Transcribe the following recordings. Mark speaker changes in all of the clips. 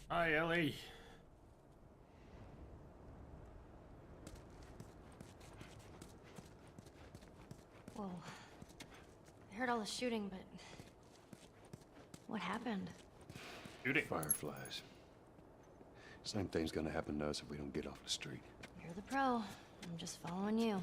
Speaker 1: Hi, Ellie.
Speaker 2: Whoa. I heard all the shooting, but... what happened?
Speaker 1: Shooting.
Speaker 3: Fireflies. Same thing's gonna happen to us if we don't get off the street.
Speaker 2: You're the pro. I'm just following you.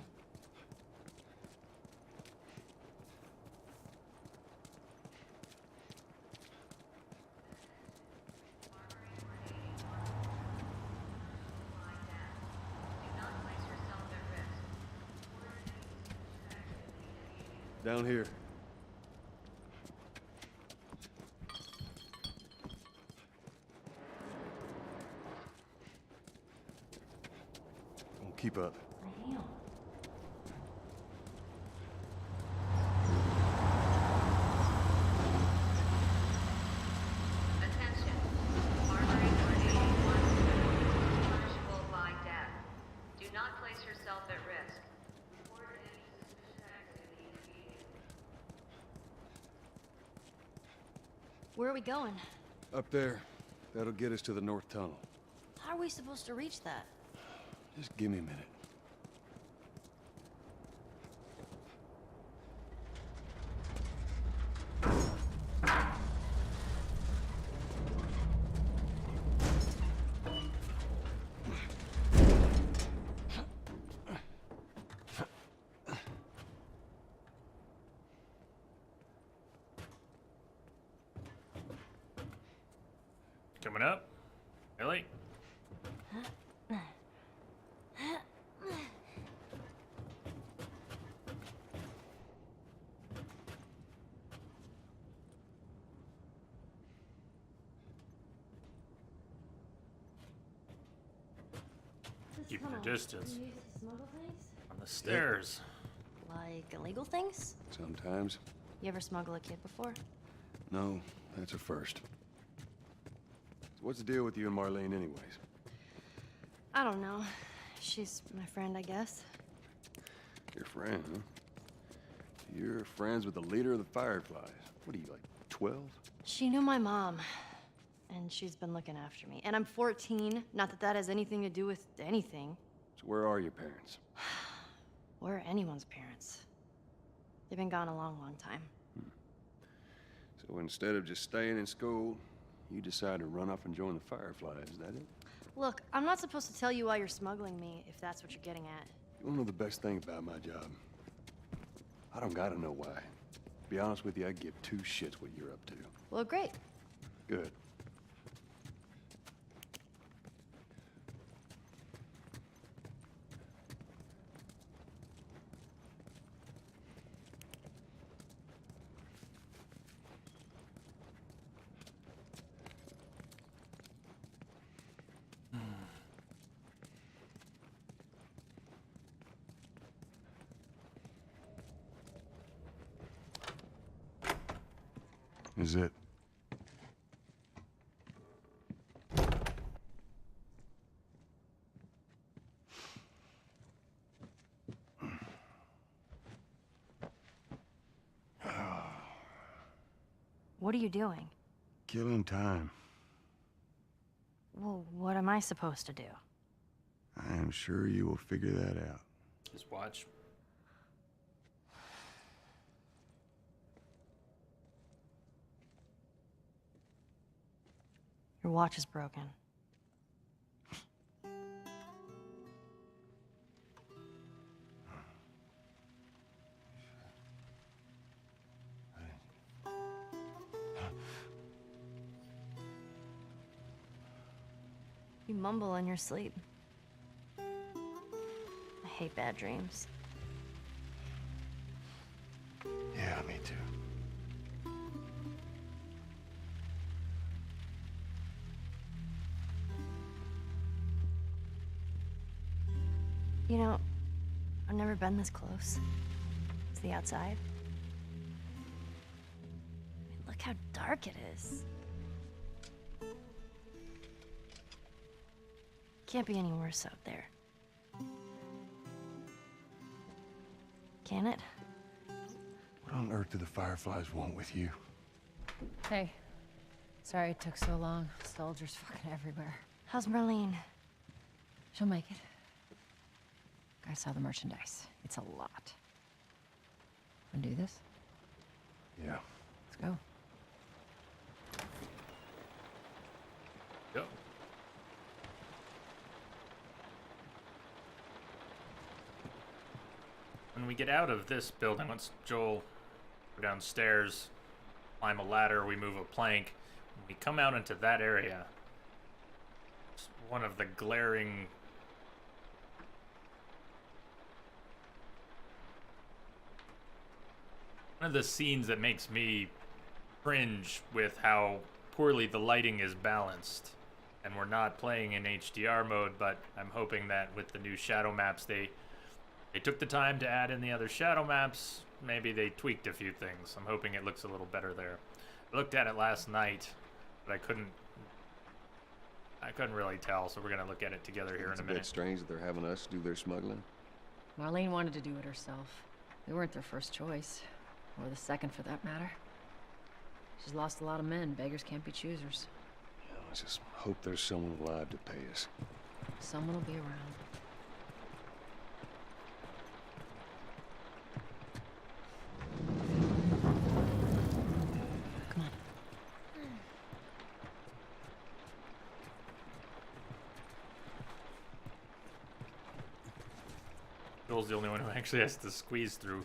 Speaker 3: Down here. Don't keep up.
Speaker 2: I am.
Speaker 4: Attention. Harboring or aiding one punishable by death. Do not place yourself at risk. Report any suspicious activity immediately.
Speaker 2: Where are we going?
Speaker 3: Up there. That'll get us to the north tunnel.
Speaker 2: How are we supposed to reach that?
Speaker 3: Just give me a minute.
Speaker 1: Coming up. Ellie. Keep your distance.
Speaker 2: You used to smuggle things?
Speaker 1: On the stairs.
Speaker 2: Like illegal things?
Speaker 3: Sometimes.
Speaker 2: You ever smuggle a kid before?
Speaker 3: No, that's a first. So what's the deal with you and Marlene anyways?
Speaker 2: I don't know. She's my friend, I guess.
Speaker 3: Your friend, huh? You're friends with the leader of the Fireflies. What are you, like, 12?
Speaker 2: She knew my mom, and she's been looking after me. And I'm 14. Not that that has anything to do with anything.
Speaker 3: So where are your parents?
Speaker 2: Where are anyone's parents? They've been gone a long, long time.
Speaker 3: So instead of just staying in school, you decide to run off and join the Fireflies, is that it?
Speaker 2: Look, I'm not supposed to tell you why you're smuggling me, if that's what you're getting at.
Speaker 3: You wanna know the best thing about my job? I don't gotta know why. To be honest with you, I give two shits what you're up to.
Speaker 2: Well, great.
Speaker 3: Good. Is it?
Speaker 2: What are you doing?
Speaker 3: Killing time.
Speaker 2: Well, what am I supposed to do?
Speaker 3: I am sure you will figure that out.
Speaker 1: Just watch.
Speaker 2: Your watch is broken. You mumble in your sleep. I hate bad dreams.
Speaker 3: Yeah, me too.
Speaker 2: You know, I've never been this close to the outside. I mean, look how dark it is. Can't be any worse out there. Can it?
Speaker 3: What on earth do the Fireflies want with you?
Speaker 5: Hey, Sorry it took so long. Soldiers fucking everywhere.
Speaker 2: How's Marlene?
Speaker 5: She'll make it. I saw the merchandise. It's a lot. Wanna do this?
Speaker 3: Yeah.
Speaker 5: Let's go.
Speaker 1: Go. When we get out of this building, once Joel go downstairs, climb a ladder, we move a plank. When we come out into that area, it's one of the glaring one of the scenes that makes me cringe with how poorly the lighting is balanced. And we're not playing in HDR mode, but I'm hoping that with the new shadow maps, they took the time to add in the other shadow maps. Maybe they tweaked a few things. I'm hoping it looks a little better there. I looked at it last night, but I couldn't really tell, so we're gonna look at it together here in
Speaker 3: It's
Speaker 1: a
Speaker 3: a bit
Speaker 1: minute.
Speaker 3: strange that they're having us do their smuggling.
Speaker 5: Marlene wanted to do it herself. We weren't their first choice. Or the second, for that matter. She's lost a lot of men. Beggars can't be choosers.
Speaker 3: I just hope there's someone alive to pay us.
Speaker 5: Someone will be around. Come on.
Speaker 1: Joel's the only one who actually has to squeeze through.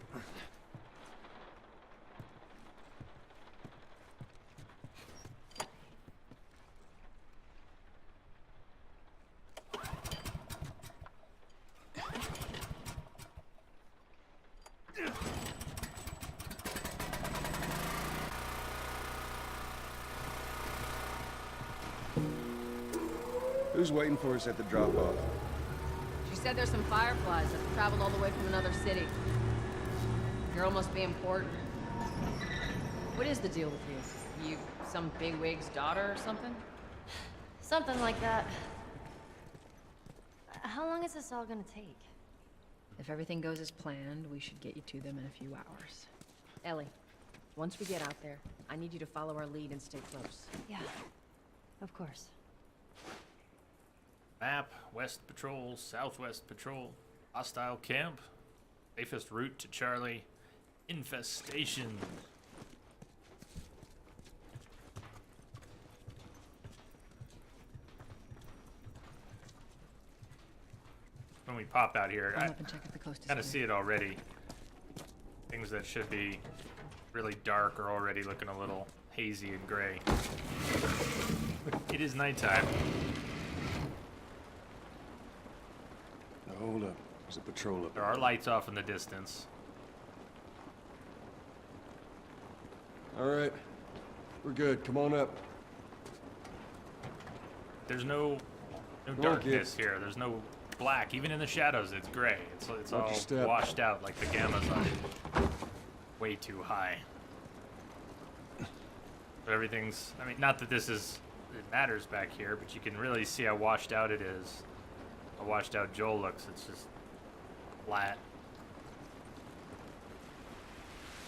Speaker 3: Who's waiting for us at the drop-off?
Speaker 5: She said there's some fireflies that have traveled all the way from another city. Girl must be important. What is the deal with you? You some bigwig's daughter or something?
Speaker 2: Something like that. How long is this all gonna take?
Speaker 5: If everything goes as planned, we should get you to them in a few hours. Ellie, once we get out there, I need you to follow our lead and stay close.
Speaker 2: Yeah, of course.
Speaker 1: Map, West Patrol, Southwest Patrol, hostile camp, safest route to Charlie, infestation. When we pop out here,
Speaker 5: Come
Speaker 1: I
Speaker 5: up and check if the coast is
Speaker 1: kind of see
Speaker 5: clear.
Speaker 1: it already. Things that should be really dark are already looking a little hazy and gray. It is nighttime.
Speaker 3: Now, hold up. There's a patrol up
Speaker 1: There are lights off in the distance.
Speaker 3: All right. We're good. Come on up.
Speaker 1: There's no
Speaker 3: on,
Speaker 1: darkness here. There's no black. Even in the shadows, it's gray. It's
Speaker 3: Watch
Speaker 1: all
Speaker 3: your step.
Speaker 1: washed out like the gamma's on way too high. But everything's, I mean, not that it matters back here, but you can really see how washed out it is. How washed out Joel looks. It's just flat.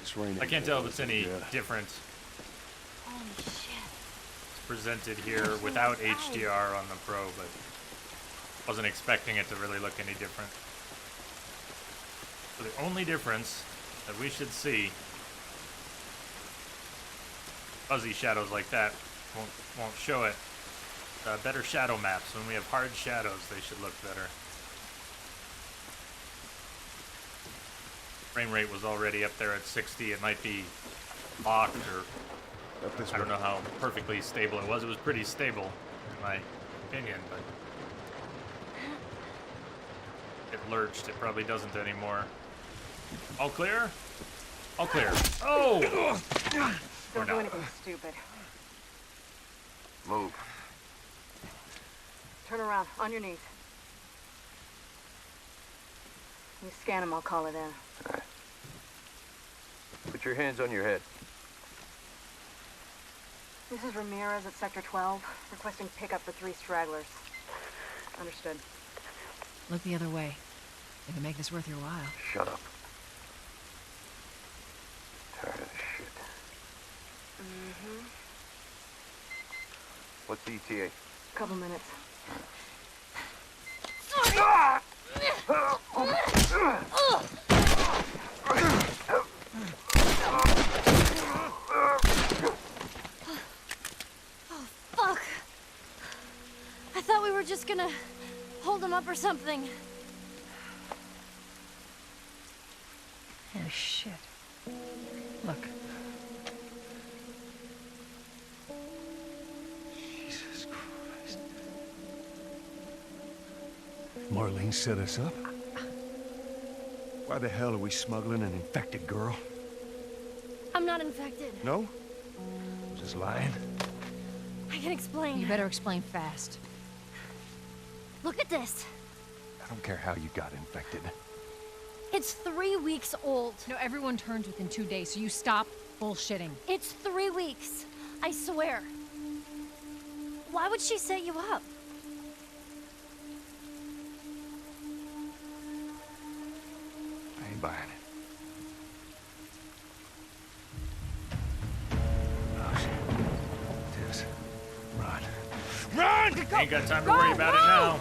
Speaker 3: It's raining.
Speaker 1: I can't tell if it's any
Speaker 3: Yeah.
Speaker 1: different.
Speaker 2: Holy shit.
Speaker 1: It's presented here without HDR on the Pro, but wasn't expecting it to really look any different. So the only difference that we should see, fuzzy shadows like that won't show it. Better shadow maps. When we have hard shadows, they should look better. Frame rate was already up there at 60. It might be locked, or
Speaker 3: Up this
Speaker 1: I don't
Speaker 3: way.
Speaker 1: know how perfectly stable it was. It was pretty stable, in my opinion, but it lurched. It probably doesn't anymore. All clear? All clear. Oh! Or
Speaker 6: Don't do
Speaker 1: not.
Speaker 6: anything stupid.
Speaker 3: Move.
Speaker 6: Turn around, on your knees. You scan him, I'll call it in.
Speaker 7: Put your hands on your head.
Speaker 6: This is Ramirez at Sector 12, requesting pickup for 3 stragglers. Understood.
Speaker 5: Look the other way. They can make this worth your while.
Speaker 7: Shut up. Tired of this shit. What's the ETA?
Speaker 6: Couple minutes.
Speaker 2: Fuck! I thought we were just gonna hold him up or something.
Speaker 6: Oh, shit. Look.
Speaker 3: Jesus Christ. Marlene set us up? Why the hell are we smuggling an infected girl?
Speaker 2: I'm not infected.
Speaker 3: No? Just lying?
Speaker 2: I can explain.
Speaker 5: You better explain fast.
Speaker 2: Look at this.
Speaker 3: I don't care how you got infected.
Speaker 2: It's 3 weeks old.
Speaker 5: No, everyone turns within 2 days, so you stop bullshitting.
Speaker 2: It's 3 weeks. I swear. Why would she set you up?
Speaker 3: I ain't buying it. Oh, shit. Tess, run. Run!
Speaker 1: Ain't got time to worry about it now.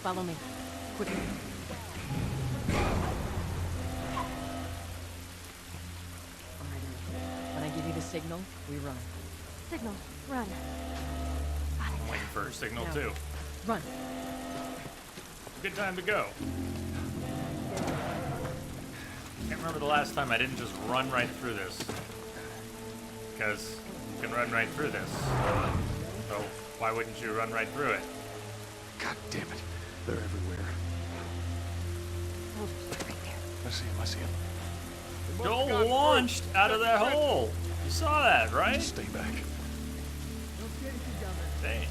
Speaker 5: Follow me. Quickly. When I give you the signal, we run.
Speaker 2: Signal. Run.
Speaker 1: I'm waiting for a signal
Speaker 5: No.
Speaker 1: too.
Speaker 5: Run.
Speaker 1: Good time to go. Can't remember the last time I didn't just run right through this. Because you can run right through this. So why wouldn't you run right through it?
Speaker 3: God damn it. They're everywhere. I see him, I see him.
Speaker 1: Joel launched out of that hole. You saw that, right?
Speaker 3: Stay back.
Speaker 1: Dang.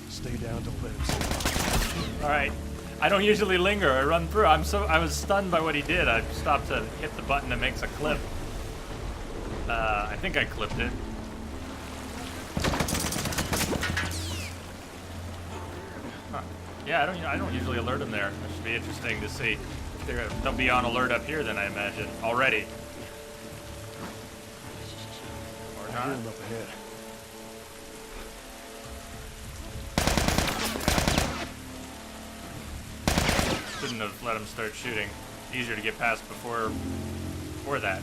Speaker 3: Stay down, don't let him see.
Speaker 1: All right. I don't usually linger. I run through. I was stunned by what he did. I stopped to hit the button that makes a clip. I think I clipped it. Huh. Yeah, I don't usually alert him there. It should be interesting to see. They'll be on alert up here then, I imagine, already. Or
Speaker 3: I
Speaker 1: not.
Speaker 3: hear him up ahead.
Speaker 1: Shouldn't have let him start shooting. Easier to get past before that.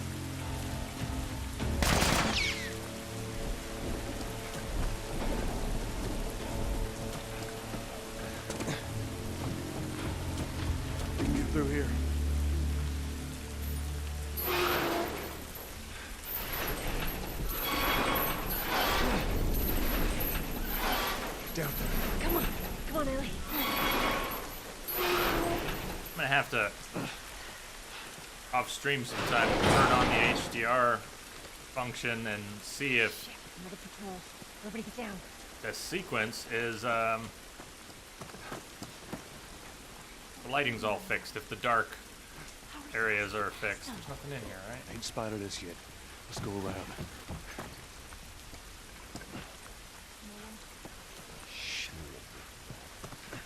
Speaker 3: We can get through here. Down.
Speaker 2: Come on. Come on, Ellie.
Speaker 1: I'm gonna have to off stream sometime turn on the HDR function and see if
Speaker 2: Another patrol. Everybody get down.
Speaker 1: the sequence is the lighting's all fixed. If the dark areas are fixed, there's nothing in here, right?
Speaker 3: Ain't spotted us yet. Let's go around.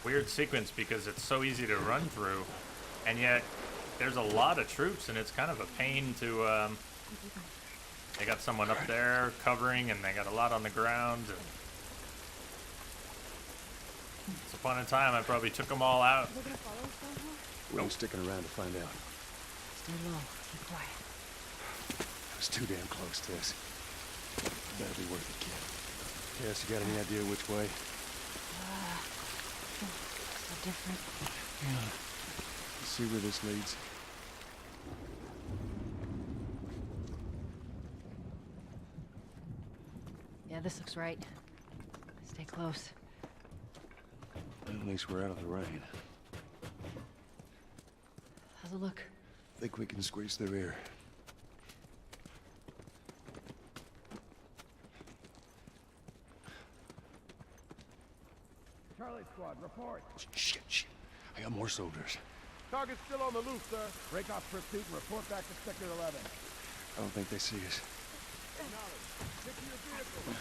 Speaker 1: Weird sequence because it's so easy to run through, and yet there's a lot of troops, and it's kind of a pain to. They got someone up there covering, and they got a lot on the ground. And once upon a time, I probably took them all out.
Speaker 2: They're gonna follow us down here?
Speaker 3: We ain't sticking around to find out.
Speaker 5: Stay low. Keep quiet.
Speaker 3: It's too damn close to us. Better be worth it, kid. Cass, you got any idea which way?
Speaker 2: So different.
Speaker 3: Let's see where this leads.
Speaker 5: Yeah, this looks right. Stay close.
Speaker 3: At least we're out of the rain.
Speaker 5: How's it look?
Speaker 3: Think we can squeeze through here.
Speaker 8: Charlie Squad, report.
Speaker 3: Shit. I got more soldiers.
Speaker 8: Target's still on the loose, sir. Break off pursuit and report back to Sector 11.
Speaker 3: I don't think they see us.
Speaker 8: Acknowledge. Stick to your vehicle.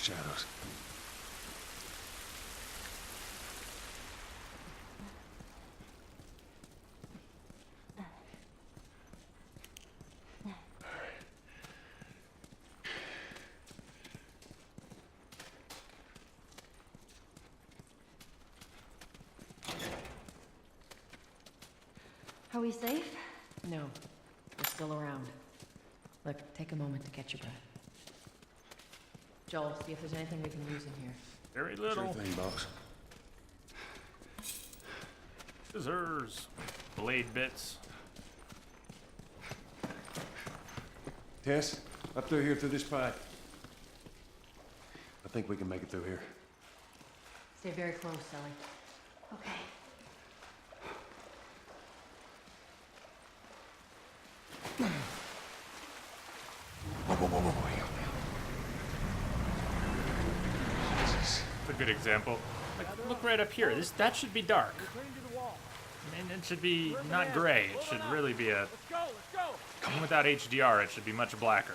Speaker 3: shadows.
Speaker 2: Are we safe?
Speaker 5: No, they're still around. Look, take a moment to catch your breath. Joel, see if there's anything we can use in here.
Speaker 1: Very little.
Speaker 3: Sure thing, boss.
Speaker 1: Scissors. Blade bits.
Speaker 3: Tess, up through here through this pipe. I think we can make it through here.
Speaker 5: Stay very close, Sally.
Speaker 2: Okay.
Speaker 3: Whoa. Jesus.
Speaker 1: It's a good example. Like, look right up here. That should be dark.
Speaker 8: Cling to the wall.
Speaker 1: And it should be not gray. It should really be a...
Speaker 8: Let's go, let's go.
Speaker 1: Even without HDR, it should be much blacker.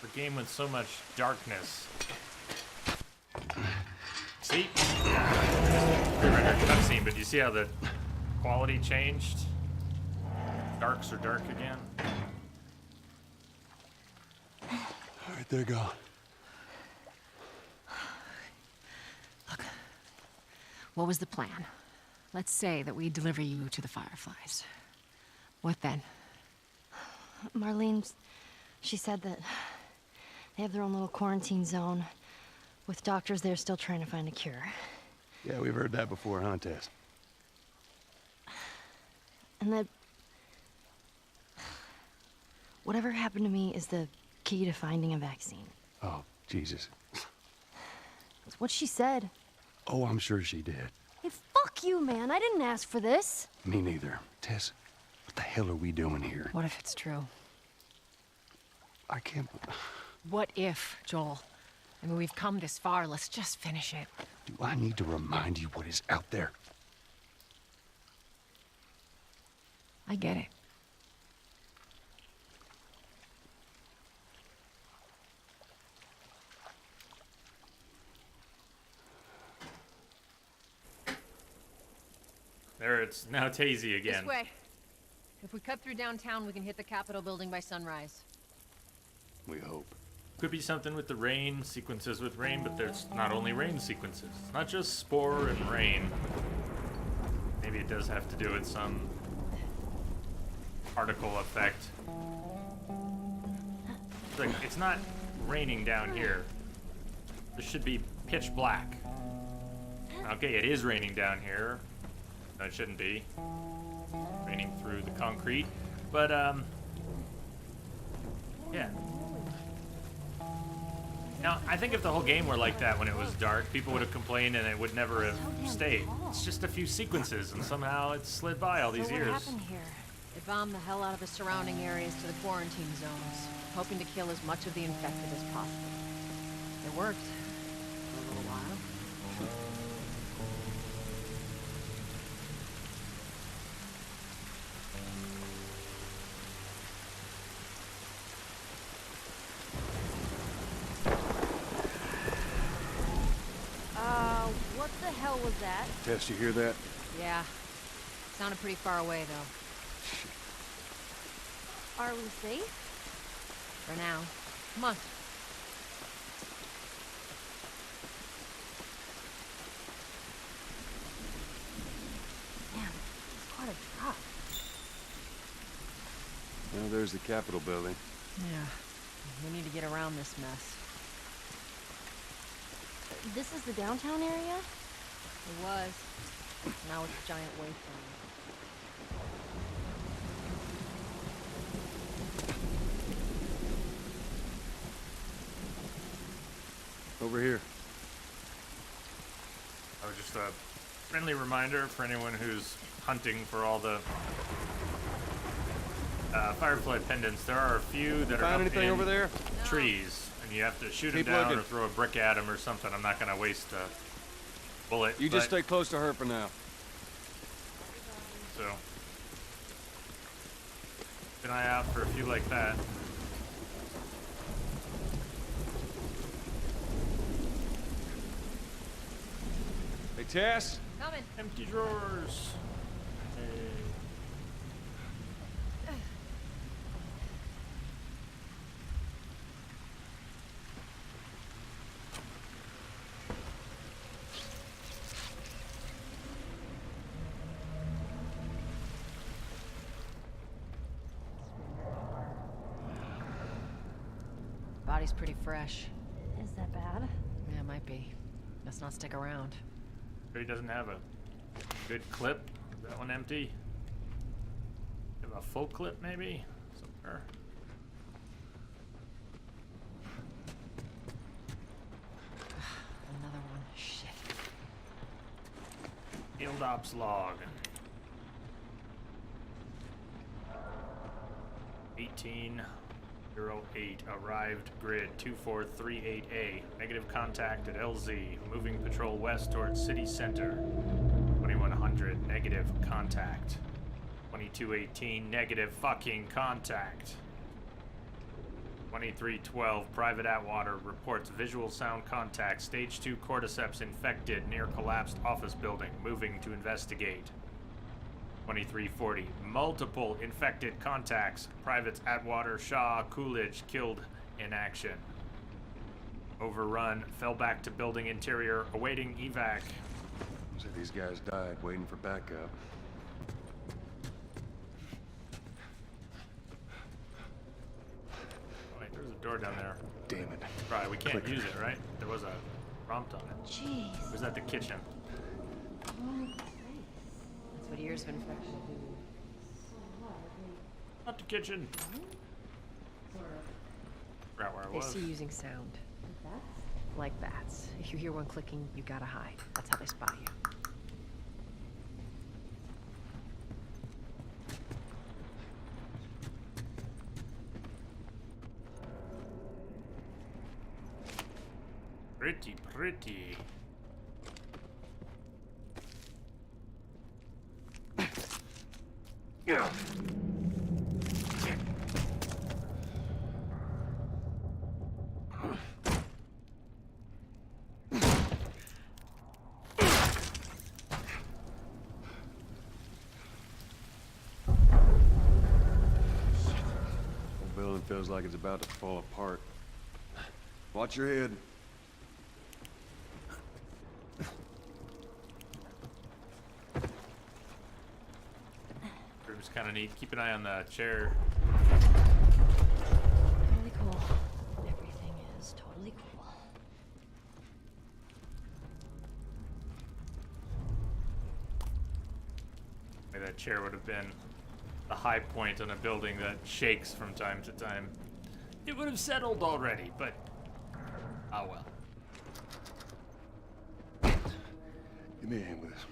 Speaker 1: A game with so much darkness. See? Pre-rendered cutscene, but you see how the quality changed? Darks are dark again.
Speaker 3: All right, they're gone.
Speaker 5: What was the plan? Let's say that we deliver you to the Fireflies. What then?
Speaker 2: Marlene, she said that they have their own little quarantine zone with doctors there still trying to find a cure.
Speaker 3: Yeah, we've heard that before, huh, Tess?
Speaker 2: And that whatever happened to me is the key to finding a vaccine.
Speaker 3: Oh, Jesus.
Speaker 2: It's what she said.
Speaker 3: Oh, I'm sure she did.
Speaker 2: Hey, fuck you, man. I didn't ask for this.
Speaker 3: Me neither. Tess, what the hell are we doing here?
Speaker 5: What if it's true?
Speaker 3: I can't...
Speaker 5: What if, Joel? I mean, we've come this far. Let's just finish it.
Speaker 3: Do I need to remind you what is out there?
Speaker 5: I get it.
Speaker 1: There, it's now Tazy again.
Speaker 5: This way. If we cut through downtown, we can hit the Capitol building by sunrise.
Speaker 3: We hope.
Speaker 1: Could be something with the rain, sequences with rain, but there's not only rain sequences. It's not just Spore and rain. Maybe it does have to do with some particle effect. Like, it's not raining down here. This should be pitch black. Okay, it is raining down here. No, it shouldn't be. Raining through the concrete. But, yeah. Now, I think if the whole game were like that when it was dark, people would have complained and it would never have stayed. It's just a few sequences, and somehow it slid by all these
Speaker 2: So
Speaker 1: years.
Speaker 2: what happened here?
Speaker 5: They bombed the hell out of the surrounding areas to the quarantine zones, hoping to kill as much of the infected as possible. It worked. For a little while.
Speaker 2: What the hell was that?
Speaker 3: Tess, you hear that?
Speaker 5: Yeah. Sounded pretty far away, though.
Speaker 2: Are we safe?
Speaker 5: For now. Come on.
Speaker 2: Man, it's quite a drop.
Speaker 3: Now there's the Capitol building.
Speaker 5: Yeah. We need to get around this mess.
Speaker 2: This is the downtown area?
Speaker 5: It was. Now it's a giant wasteland.
Speaker 3: Over here.
Speaker 1: Oh, just a friendly reminder for anyone who's hunting for all the Firefly pendants. There are a few that are
Speaker 3: Find
Speaker 1: up
Speaker 3: anything
Speaker 1: in
Speaker 3: over there?
Speaker 1: trees, and you have to shoot them
Speaker 3: Keep
Speaker 1: down
Speaker 3: looking.
Speaker 1: or throw a brick at them or something. I'm not going to waste a bullet.
Speaker 3: You just
Speaker 1: but-
Speaker 3: stay close to her for now.
Speaker 1: So, keep an eye out for a few like that.
Speaker 7: Tess?
Speaker 5: Coming.
Speaker 1: Empty drawers. Hey.
Speaker 5: Body's pretty fresh.
Speaker 2: Is that bad?
Speaker 5: Yeah, it might be. Let's not stick around.
Speaker 1: Sure he doesn't have a good clip. Is that one empty? Have a full clip maybe? Somewhere.
Speaker 5: Another one. Shit.
Speaker 1: Field ops log. 1808 arrived grid 2438A. Negative contact at LZ. Moving patrol west towards city center. 2100 negative contact. 2218 negative fucking contact. 2312 Private Atwater reports visual sound contact. Stage 2 cordyceps infected near collapsed office building. Moving to investigate. 2340 multiple infected contacts. Privates Atwater, Shaw, Coolidge killed in action. Overrun, fell back to building interior, awaiting evac.
Speaker 3: So these guys died waiting for backup.
Speaker 1: Oh, wait, there's a door down there.
Speaker 3: Damn it.
Speaker 1: Right, we can't
Speaker 3: Clicker.
Speaker 1: use it, right? There was a prompt on it.
Speaker 2: Jeez.
Speaker 1: Or is that the kitchen?
Speaker 5: That's what ears of infection do.
Speaker 1: Not the kitchen. Forgot where I
Speaker 5: They
Speaker 1: was.
Speaker 5: see using sound. Like bats. If you hear one clicking, you gotta hide. That's how they spot you.
Speaker 1: Pretty, pretty.
Speaker 3: Yeah. Whole building feels like it's about to fall apart. Watch your head.
Speaker 1: Room's kind of neat. Keep an eye on the chair.
Speaker 2: Totally cool. Everything is totally cool.
Speaker 1: Maybe that chair would have been the high point on a building that shakes from time to time. It would have settled already, but oh well.
Speaker 3: Give me a hand with this.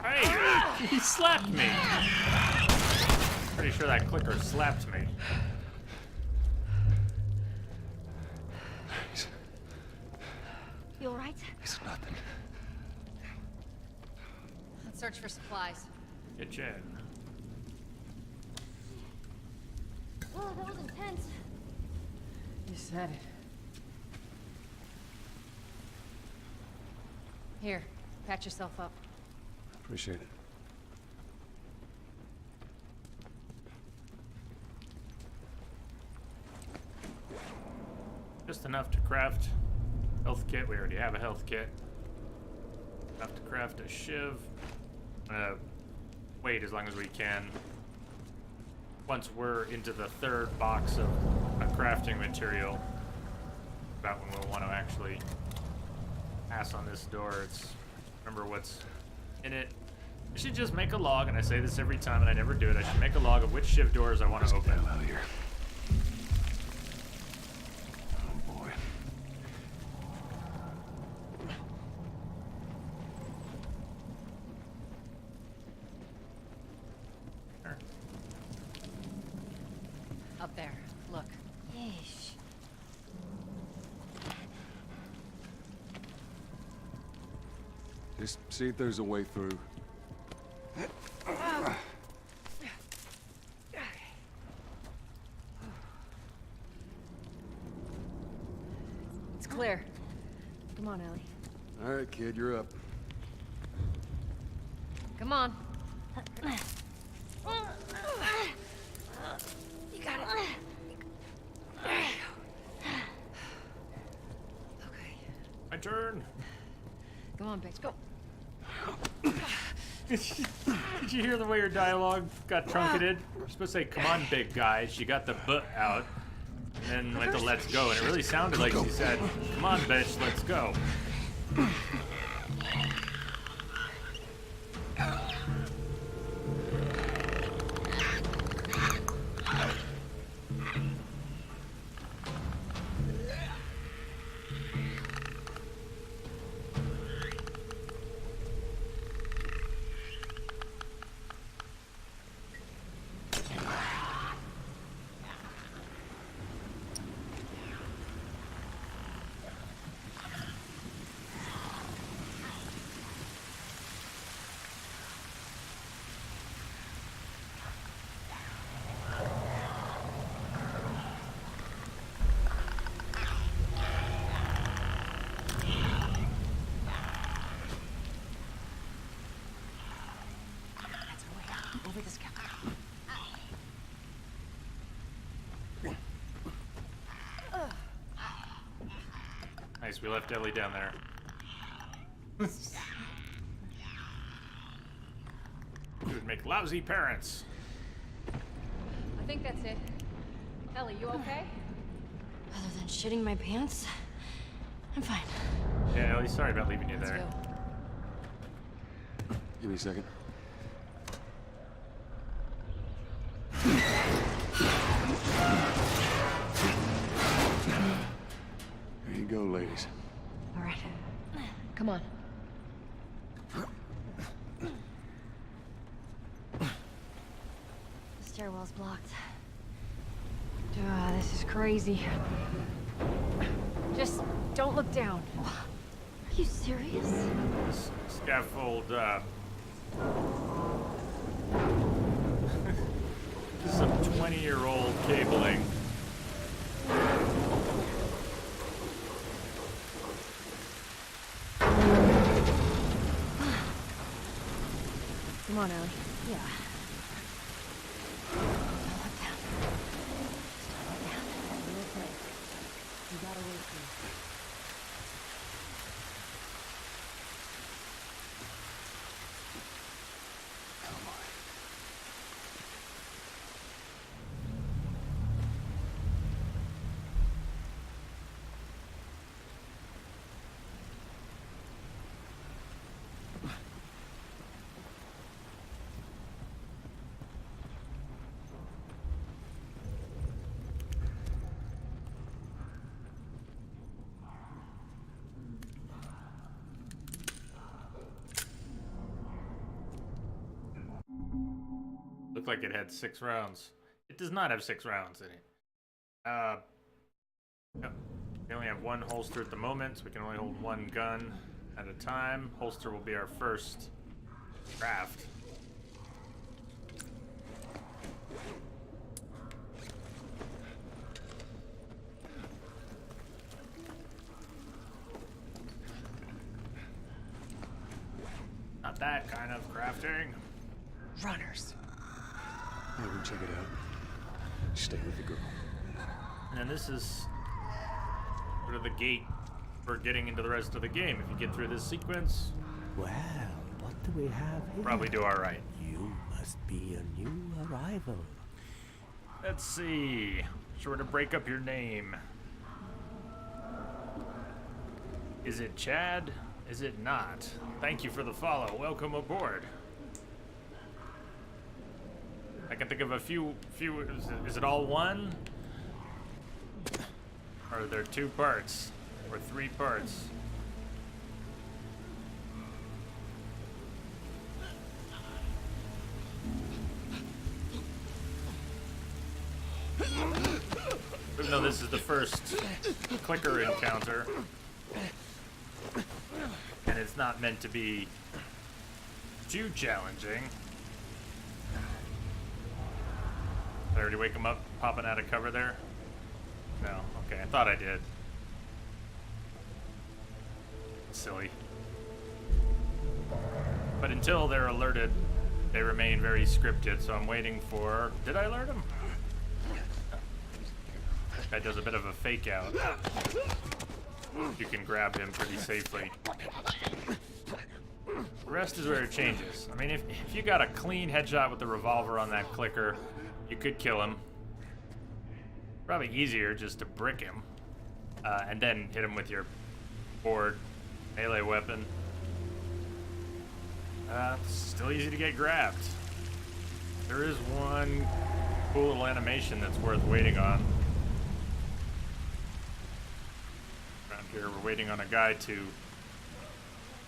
Speaker 1: Hey, he slapped me. Pretty sure that clicker slapped me.
Speaker 2: You alright?
Speaker 3: It's nothing.
Speaker 5: Let's search for supplies.
Speaker 1: Kitchen.
Speaker 2: Oh, that was intense.
Speaker 5: You said it. Here, patch yourself up.
Speaker 3: Appreciate it.
Speaker 1: Just enough to craft health kit. We already have a health kit. Enough to craft a shiv. I'm gonna wait as long as we can. Once we're into the third box of a crafting material, about when we'll want to actually pass on this door. It's remember what's in it. I should just make a log, and I say this every time, and I never do it. I should make a log of which shiv doors I want to
Speaker 3: Let's get
Speaker 1: open.
Speaker 3: the hell out of here. Oh boy.
Speaker 1: Sure.
Speaker 5: Up there. Look.
Speaker 2: Yeesh.
Speaker 3: Just see if there's a way through.
Speaker 5: It's clear. Come on, Ellie.
Speaker 3: All right, kid, you're up.
Speaker 5: Come on. You got it. Okay.
Speaker 1: My turn.
Speaker 5: Come on, bitch. Go.
Speaker 1: Did you hear the way her dialogue got truncated? You're supposed to say, "Come on, big guy." She got the "but" out, and then went to "let's go," and it really sounded like she said, "Come on, bitch, let's go."
Speaker 5: Over this counter.
Speaker 1: Nice, we left Ellie down there. We would make lousy parents.
Speaker 5: I think that's it. Ellie, you okay?
Speaker 2: Other than shitting my pants, I'm fine.
Speaker 1: Yeah, Ellie, sorry about leaving you
Speaker 5: Let's
Speaker 1: there.
Speaker 5: go.
Speaker 3: Give me a second. There you go, ladies.
Speaker 5: All right. Come on.
Speaker 2: The stairwell's blocked. This is crazy.
Speaker 5: Just don't look down.
Speaker 2: Are you serious?
Speaker 1: Scaffold, some 20-year-old cabling.
Speaker 5: Come on, Ellie.
Speaker 2: Yeah. Don't look down. Just don't look down.
Speaker 5: You're okay. You gotta wait for me.
Speaker 1: Looked like it had 6 rounds. It does not have 6 rounds in it. No. We only have 1 holster at the moment, so we can only hold 1 gun at a time. Holster will be our first craft. Not that kind of crafting.
Speaker 5: Runners.
Speaker 3: Yeah, we'll check it out. Stay with the girl.
Speaker 1: And then this is sort of the gate for getting into the rest of the game. If you get through this sequence,
Speaker 7: Well, what do we have here?
Speaker 1: probably do all right.
Speaker 7: You must be a new arrival.
Speaker 1: Let's see. Sure to break up your name. Is it Chad? Is it not? Thank you for the follow. Welcome aboard. I can think of a few. Is it all one? Or are there 2 parts? Or 3 parts? Even though this is the first clicker encounter, and it's not meant to be too challenging. Did I already wake him up popping out of cover there? No. Okay, I thought I did. Silly. But until they're alerted, they remain very scripted, so I'm waiting for... Did I alert him? This guy does a bit of a fake out. You can grab him pretty safely. The rest is where it changes. I mean, if you got a clean headshot with the revolver on that clicker, you could kill him. Probably easier just to brick him. And then hit him with your board melee weapon. Still easy to get grabbed. There is one cool little animation that's worth waiting on. Around here, we're waiting on a guy to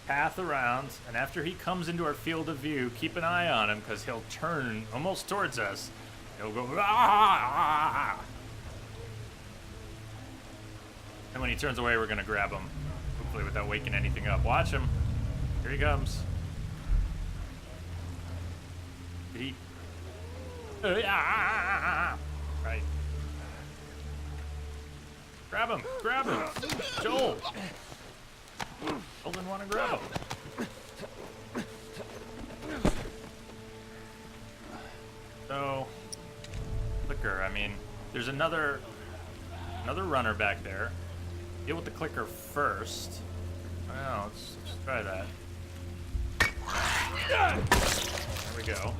Speaker 1: path around, and after he comes into our field of view, keep an eye on him, because he'll turn almost towards us. He'll go, ah! And when he turns away, we're going to grab him. Hopefully without waking anything up. Watch him. Here he comes. Did he? Right. Grab him! Grab him! Joel! Joel didn't want to grab him. So, clicker. I mean, there's another runner back there. Deal with the clicker first. Well, let's try that. There we go.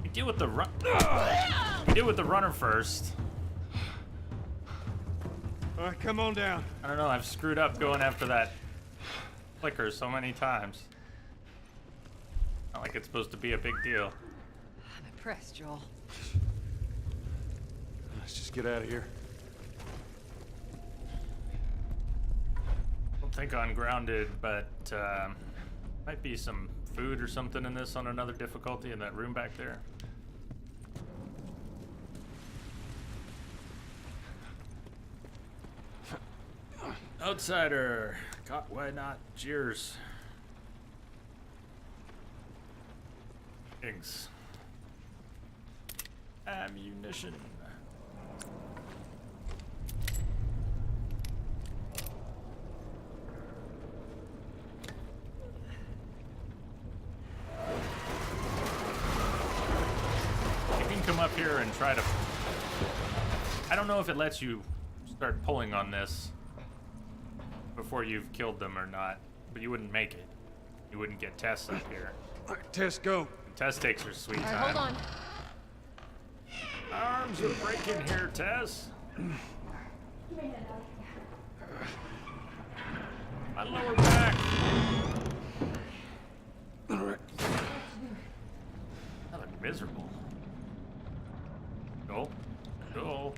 Speaker 1: We deal with the runner first.
Speaker 3: All right, come on down.
Speaker 1: I don't know. I've screwed up going after that clicker so many times. Not like it's supposed to be a big deal.
Speaker 5: I'm impressed, Joel.
Speaker 3: Let's just get out of here.
Speaker 1: Don't think on Grounded, but might be some food or something in this on another difficulty in that room back there. Outsider. God, why not? Cheers. Eggs. Ammunition. You can come up here and try to... I don't know if it lets you start pulling on this before you've killed them or not, but you wouldn't make it. You wouldn't get Tess up here.
Speaker 3: All right, Tess, go.
Speaker 1: Tess takes her sweet
Speaker 5: All right,
Speaker 1: time.
Speaker 5: hold on.
Speaker 1: Arms are breaking here, Tess. My lower back.
Speaker 3: All right.
Speaker 1: I look miserable. Go. Go.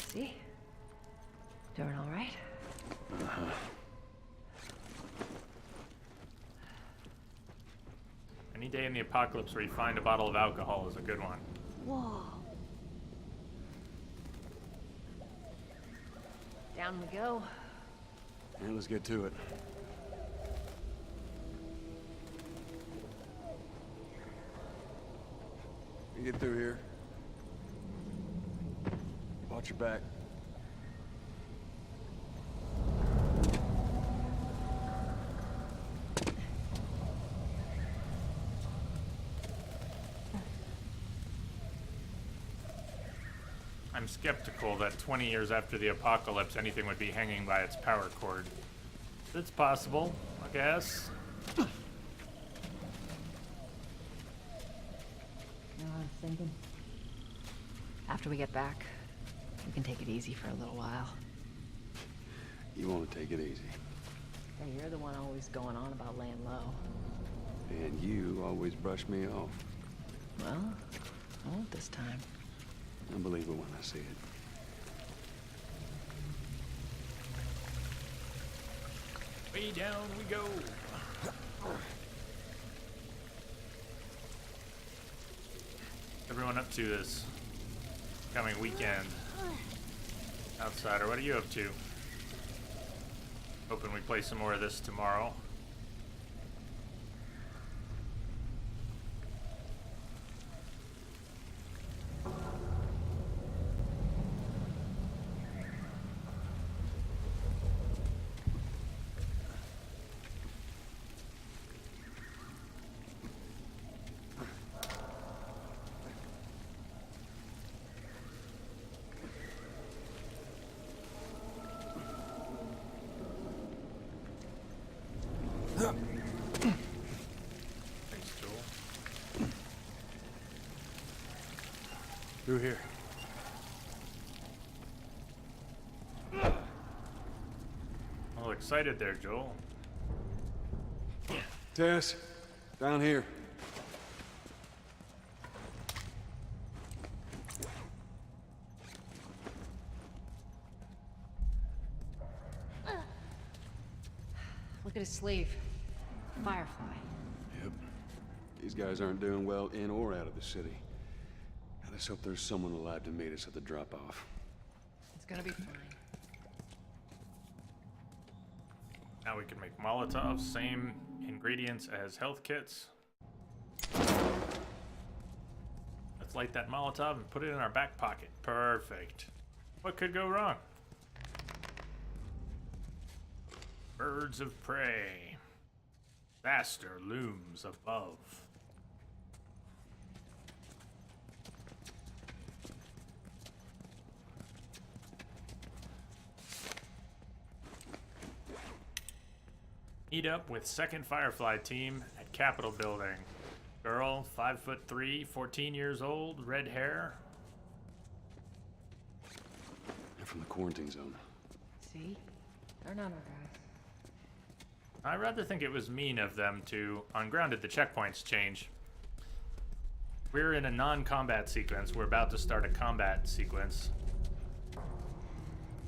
Speaker 2: See? Doing all right?
Speaker 1: Any day in the apocalypse where you find a bottle of alcohol is a good one.
Speaker 2: Whoa. Down we go.
Speaker 3: Yeah, let's get to it. You get through here. Watch your back.
Speaker 1: I'm skeptical that 20 years after the apocalypse, anything would be hanging by its power cord. It's possible, I guess.
Speaker 5: You know what I was thinking? After we get back, we can take it easy for a little while.
Speaker 3: You want to take it easy.
Speaker 5: Hey, you're the one always going on about laying low.
Speaker 3: And you always brush me off.
Speaker 5: Well, I won't this time.
Speaker 3: I believe it when I see it.
Speaker 1: Way down we go. Everyone up to this coming weekend? Outsider, what are you up to? Hoping we play some more of this tomorrow.
Speaker 3: Through here.
Speaker 1: All excited there, Joel.
Speaker 3: Tess, down here.
Speaker 5: Look at his sleeve. Firefly.
Speaker 3: Yep. These guys aren't doing well in or out of the city. I just hope there's someone alive to meet us at the drop-off.
Speaker 5: It's gonna be fine.
Speaker 1: Now we can make Molotovs, same ingredients as health kits. Let's light that Molotov and put it in our back pocket. Perfect. What could go wrong? Birds of prey. Disaster looms above. Meet up with second Firefly team at Capitol Building. Girl, 5'3", 14 years old, red hair.
Speaker 3: They're from the quarantine zone.
Speaker 5: See? They're not our guys.
Speaker 1: I rather think it was mean of them to, on Grounded, the checkpoints change. We're in a non-combat sequence. We're about to start a combat sequence.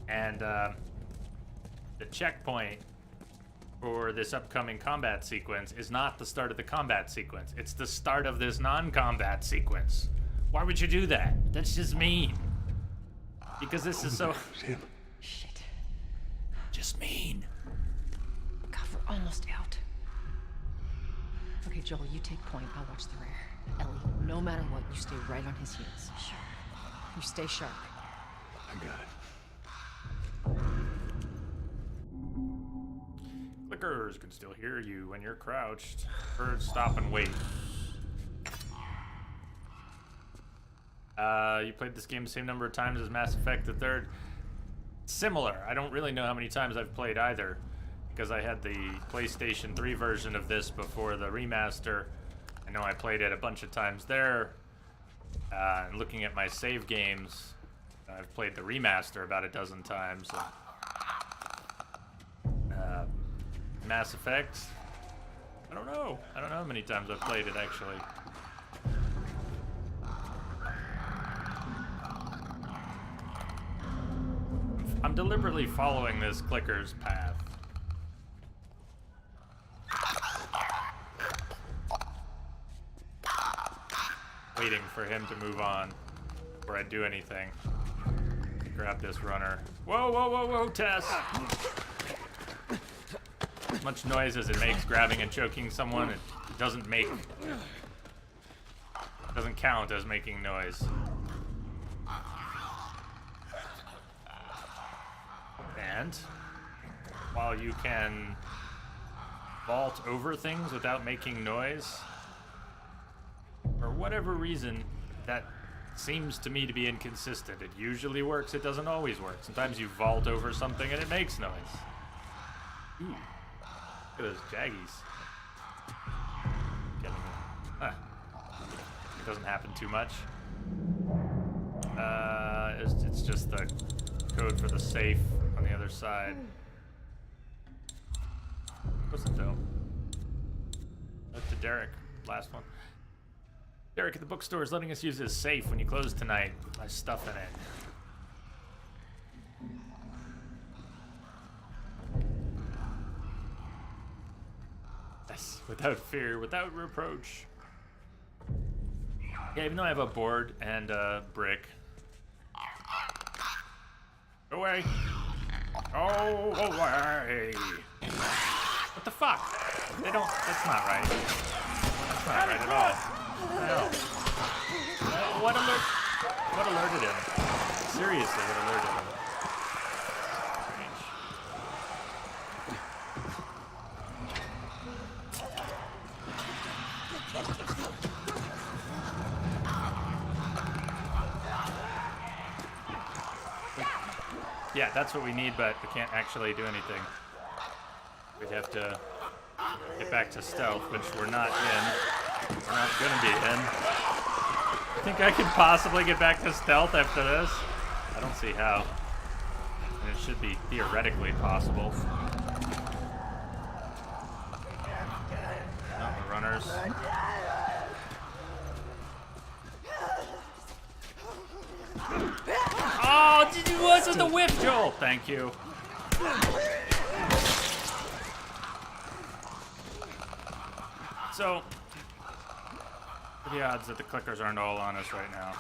Speaker 1: And the checkpoint for this upcoming combat sequence is not the start of the combat sequence. It's the start of this non-combat sequence. Why would you do that? That's just mean. Because this is so...
Speaker 5: Shit.
Speaker 1: just mean.
Speaker 5: God, we're almost out. Okay, Joel, you take point. I'll watch the rear. Ellie, no matter what, you stay right on his heels. Sure. You stay sharp.
Speaker 3: I got it.
Speaker 1: Clickers can still hear you when you're crouched. Birds stop and wait. You played this game the same number of times as Mass Effect the Third? Similar. I don't really know how many times I've played either, because I had the PlayStation 3 version of this before the remaster. I know I played it a bunch of times there. And looking at my save games, I've played the remaster about a dozen times. Mass Effect, I don't know how many times I've played it actually. I'm deliberately following this clicker's path. Waiting for him to move on before I do anything. Grab this runner. Whoa, whoa, whoa, whoa, Tess! As much noise as it makes grabbing and choking someone, it doesn't count as making noise. And while you can vault over things without making noise, for whatever reason, that seems to me to be inconsistent. It usually works, it doesn't always work. Sometimes you vault over something and it makes noise. Ooh. Look at those jaggies. It doesn't happen too much. It's just the code for the safe on the other side. What's it though? Up to Derek, last one. Derek at the bookstore is letting us use his safe when you close tonight. My stuff in it. Yes, without fear, without reproach. Yeah, even though I have a board and a brick. Go away. Go away. What the fuck? They don't, that's not right. That's not right at all. No. What alerted him? Seriously, what alerted him? Yeah, that's what we need, but we can't actually do anything. We'd have to get back to stealth, which we're not in. We're not gonna be in. Think I could possibly get back to stealth after this? I don't see how. And it should be theoretically possible. Not the runners. Oh, it wasn't the whip, Joel! Thank you. So, what are the odds that the clickers aren't all on us right now?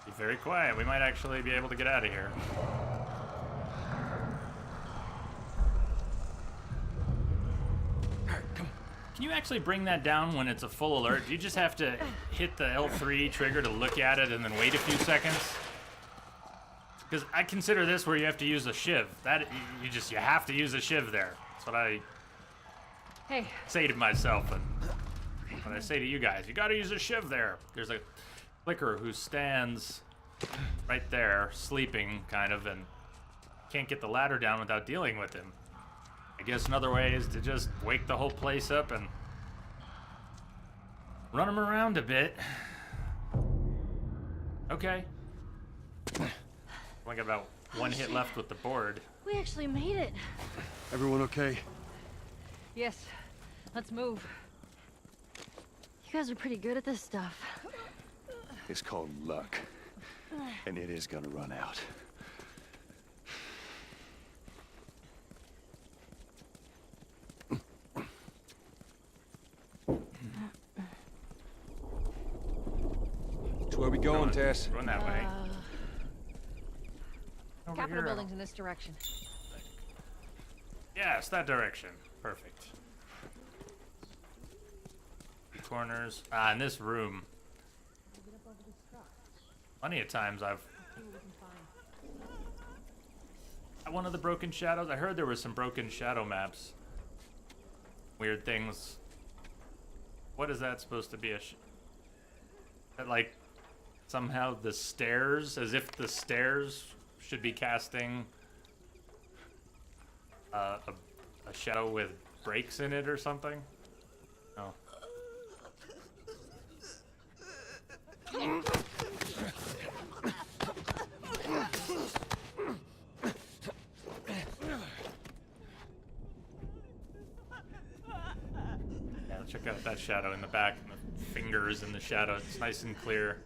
Speaker 1: Be very quiet. We might actually be able to get out of here. Can you actually bring that down when it's a full alert? Do you just have to hit the L3 trigger to look at it and then wait a few seconds? Because I consider this where you have to use a shiv. That you have to use a shiv there. That's what I say to myself and what I say to you guys. You got to use a shiv there. There's a clicker who stands right there, sleeping kind of, and can't get the ladder down without dealing with him. I guess another way is to just wake the whole place up and run him around a bit. Okay. Only got about one hit left with the board.
Speaker 2: We actually made it.
Speaker 3: Everyone okay?
Speaker 5: Yes. Let's move.
Speaker 2: You guys are pretty good at this stuff.
Speaker 3: It's called luck. And it is gonna run out. So where we going, Tess?
Speaker 1: Run that way. Over
Speaker 5: Capitol
Speaker 1: here.
Speaker 5: building's in this direction.
Speaker 1: Yes, that direction. Perfect. Corners. In this room. Plenty of times I've... One of the broken shadows. I heard there was some broken shadow maps. Weird things. What is that supposed to be? That, like, somehow the stairs, as if the stairs should be casting a shadow with breaks in it or something. Oh. Yeah, check out that shadow in the back and the fingers in the shadow. It's nice and clear.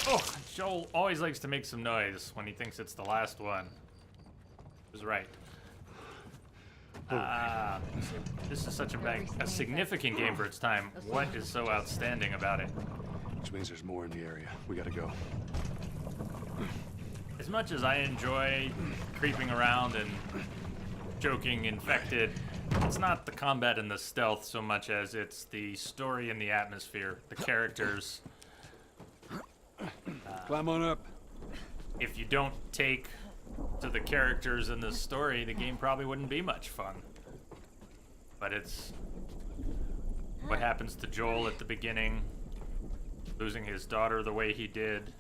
Speaker 1: Oh, Joel always likes to make some noise when he thinks it's the last one. He was right. This is such a significant game for its time. What is so outstanding about it?
Speaker 3: Which means there's more in the area. We gotta go.
Speaker 1: As much as I enjoy creeping around and joking infected, it's not the combat and the stealth so much as it's the story and the atmosphere, the characters.
Speaker 3: Climb on up.
Speaker 1: If you don't take to the characters in the story, the game probably wouldn't be much fun. But it's what happens to Joel at the beginning, losing his daughter the way he did,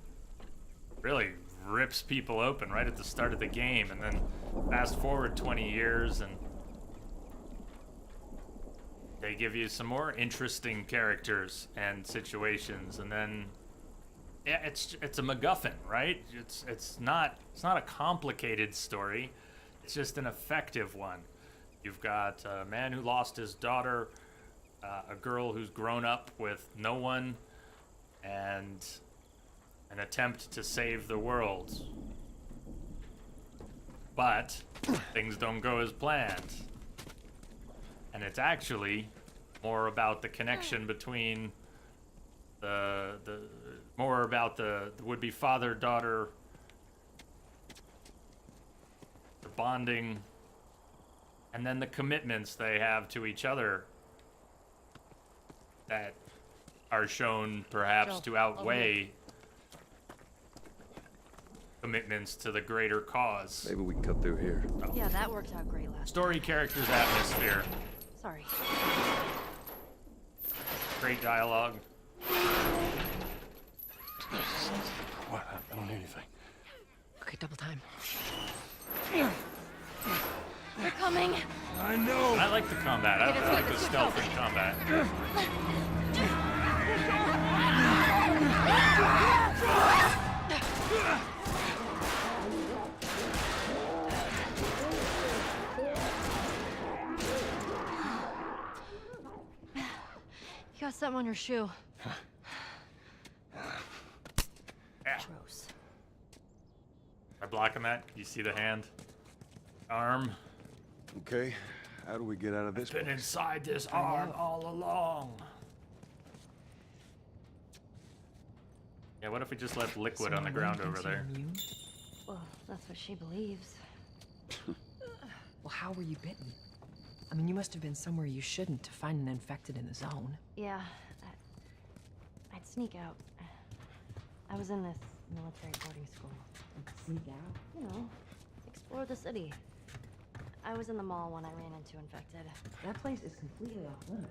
Speaker 1: really rips people open right at the start of the game, and then fast forward 20 years and they give you some more interesting characters and situations, and then yeah, it's a MacGuffin, right? It's not a complicated story. It's just an effective one. You've got a man who lost his daughter, a girl who's grown up with no one, and an attempt to save the world. But things don't go as planned. And it's actually more about the connection between the would-be father-daughter, the bonding, and And then the commitments they have to each other that are shown perhaps
Speaker 2: Joe,
Speaker 1: to outweigh commitments to the greater cause.
Speaker 3: Maybe we can cut through here.
Speaker 2: Yeah, that worked out great last
Speaker 1: Story, characters, atmosphere.
Speaker 2: time. Sorry.
Speaker 1: Great dialogue.
Speaker 3: What? I don't hear anything.
Speaker 5: Okay, double time.
Speaker 2: They're coming.
Speaker 3: I know!
Speaker 1: I like the combat.
Speaker 2: Okay,
Speaker 1: I
Speaker 2: that's
Speaker 1: like
Speaker 2: good,
Speaker 1: the
Speaker 2: that's good,
Speaker 1: stealth in combat.
Speaker 2: You got something on your shoe.
Speaker 1: Yeah.
Speaker 2: Gross.
Speaker 1: Am I blocking that? You see the hand? Arm.
Speaker 3: Okay, how do we get out of this
Speaker 1: Been
Speaker 3: place?
Speaker 1: inside this arm all along. Yeah, what if we just left liquid on the ground over there?
Speaker 2: Well, that's what she believes.
Speaker 5: Well, how were you bitten? I mean, you must have been somewhere you shouldn't to find an infected in the zone.
Speaker 2: Yeah, I'd sneak out. I was in this military boarding school.
Speaker 5: Sneak out?
Speaker 2: You know, explore the city. I was in the mall when I ran into infected.
Speaker 5: That place is completely off limits.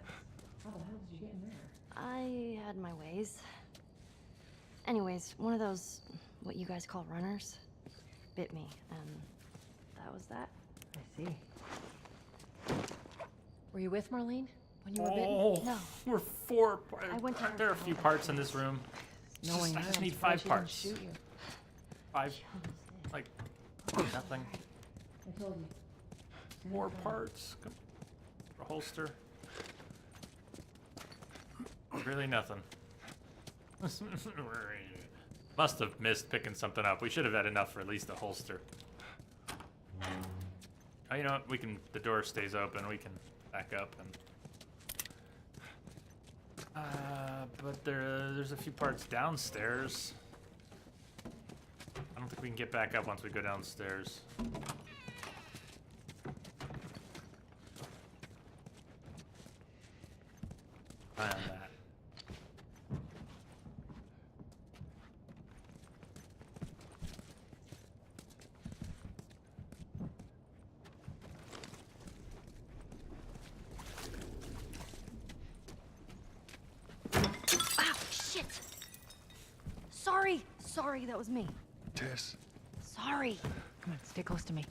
Speaker 5: How the hell did you get in there?
Speaker 2: I had my ways. Anyways, one of those, what you guys call runners, bit me, and that was that.
Speaker 5: I see. Were you with Marlene when you were bitten?
Speaker 1: Oh,
Speaker 2: No.
Speaker 1: we're 4 parts.
Speaker 2: I went to her
Speaker 1: There are a few parts in this room.
Speaker 5: Knowing
Speaker 1: I
Speaker 5: her,
Speaker 1: just
Speaker 5: I'm
Speaker 1: need
Speaker 5: surprised
Speaker 1: 5
Speaker 5: she didn't
Speaker 1: parts.
Speaker 5: Shoot you.
Speaker 1: 5, like, nothing.
Speaker 5: I told you.
Speaker 1: 4 parts. Come, a holster. Really nothing. Must have missed picking something up. We should have had enough for at least a holster. Oh, you know what? We can. The door stays open. We can back up and. But there's a few parts downstairs. I don't think we can get back up once we go downstairs. Eye on that.
Speaker 2: Ow, shit! Sorry, that was me.
Speaker 3: Tess?
Speaker 2: Sorry.
Speaker 5: Come on, stay close to me.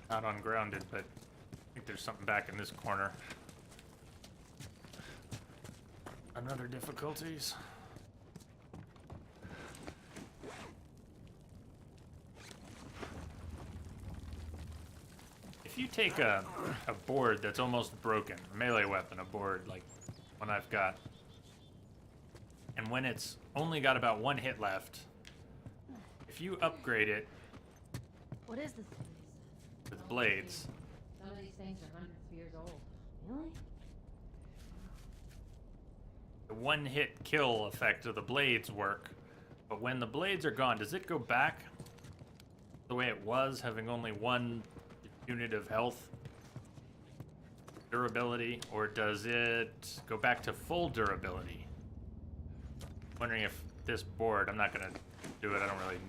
Speaker 1: Not on Grounded, but I think there's something back in this corner. Another difficulties. If you take a board that's almost broken, a melee weapon, a board like one I've got, and when it's only got about 1 hit left, if you upgrade it
Speaker 2: What is this?
Speaker 1: with blades,
Speaker 5: Some of these things are hundreds of years old.
Speaker 2: Really?
Speaker 1: the 1-hit kill effect of the blades work, but when the blades are gone, does it go back the way it was, having only 1 unit of health durability, or does it go back to full durability? Wondering if this board, I'm not gonna do it, I don't really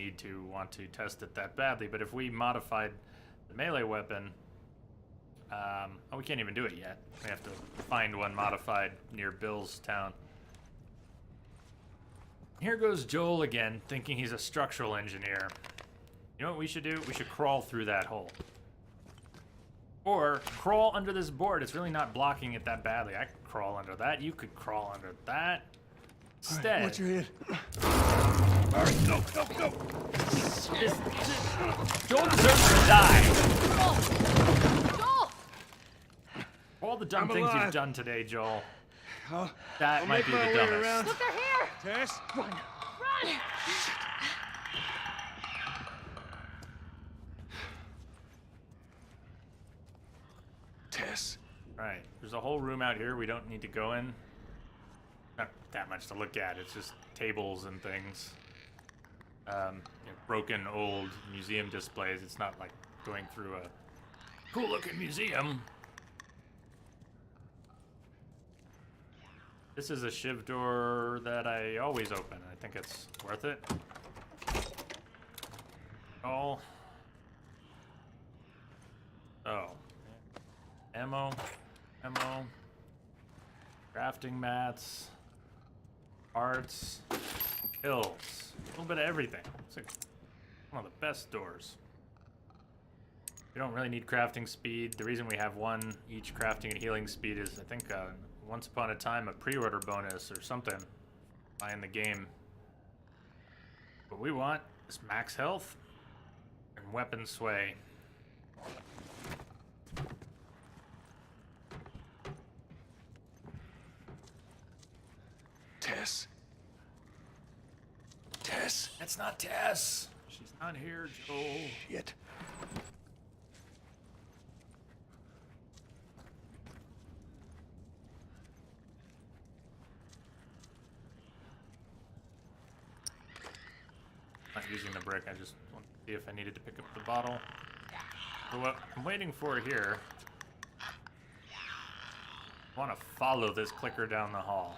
Speaker 1: want to test it that badly, but if we modified the melee weapon, oh, we can't even do it yet. We have to find one modified near Bill's town. Here goes Joel again, thinking he's a structural engineer. You know what we should do? We should crawl through that hole. Or crawl under this board. It's really not blocking it that badly. I could crawl under that. You could crawl under that. Instead,
Speaker 3: Watch your head.
Speaker 8: Alright, go, go, go!
Speaker 1: Joel deserves to die.
Speaker 2: Joel!
Speaker 1: All the dumb
Speaker 8: I'm
Speaker 1: things
Speaker 8: alive.
Speaker 1: you've done today, Joel.
Speaker 8: I'll
Speaker 1: That might
Speaker 8: make
Speaker 1: be
Speaker 8: my
Speaker 1: the
Speaker 8: way
Speaker 1: dumbest.
Speaker 8: around.
Speaker 2: Look, they're here!
Speaker 8: Tess?
Speaker 2: Run!
Speaker 3: Tess?
Speaker 1: Right. There's a whole room out here we don't need to go in. Not that much to look at. It's just tables and things. Broken old museum displays. It's not like going through a cool-looking museum. This is a shiv door that I always open. I think it's worth it. Oh. Oh. Ammo. Crafting mats. Parts. Pills. A little bit of everything. It's like one of the best doors. We don't really need crafting speed. The reason we have one each crafting and healing speed is, I think, once upon a time, a pre-order bonus or something buying the game. What we want is max health and weapon sway.
Speaker 3: Tess. Tess.
Speaker 1: It's not Tess. She's not here, Joel.
Speaker 3: Shit.
Speaker 1: Not using the brick. I just want to see if I needed to pick up the bottle. So what I'm waiting for here, I want to follow this clicker down the hall.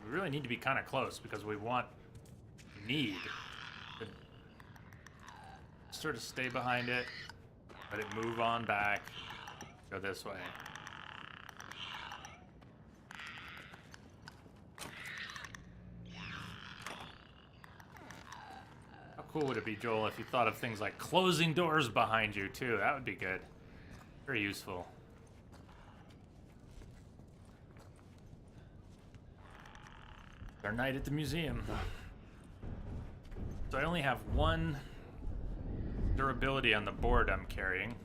Speaker 1: We really need to be kind of close because we need to sort of stay behind it, let it move on back, go this way. How cool would it be, Joel, if you thought of things like closing doors behind you too? That would be good. Very useful. Our night at the museum. So I only have one durability on the board I'm carrying.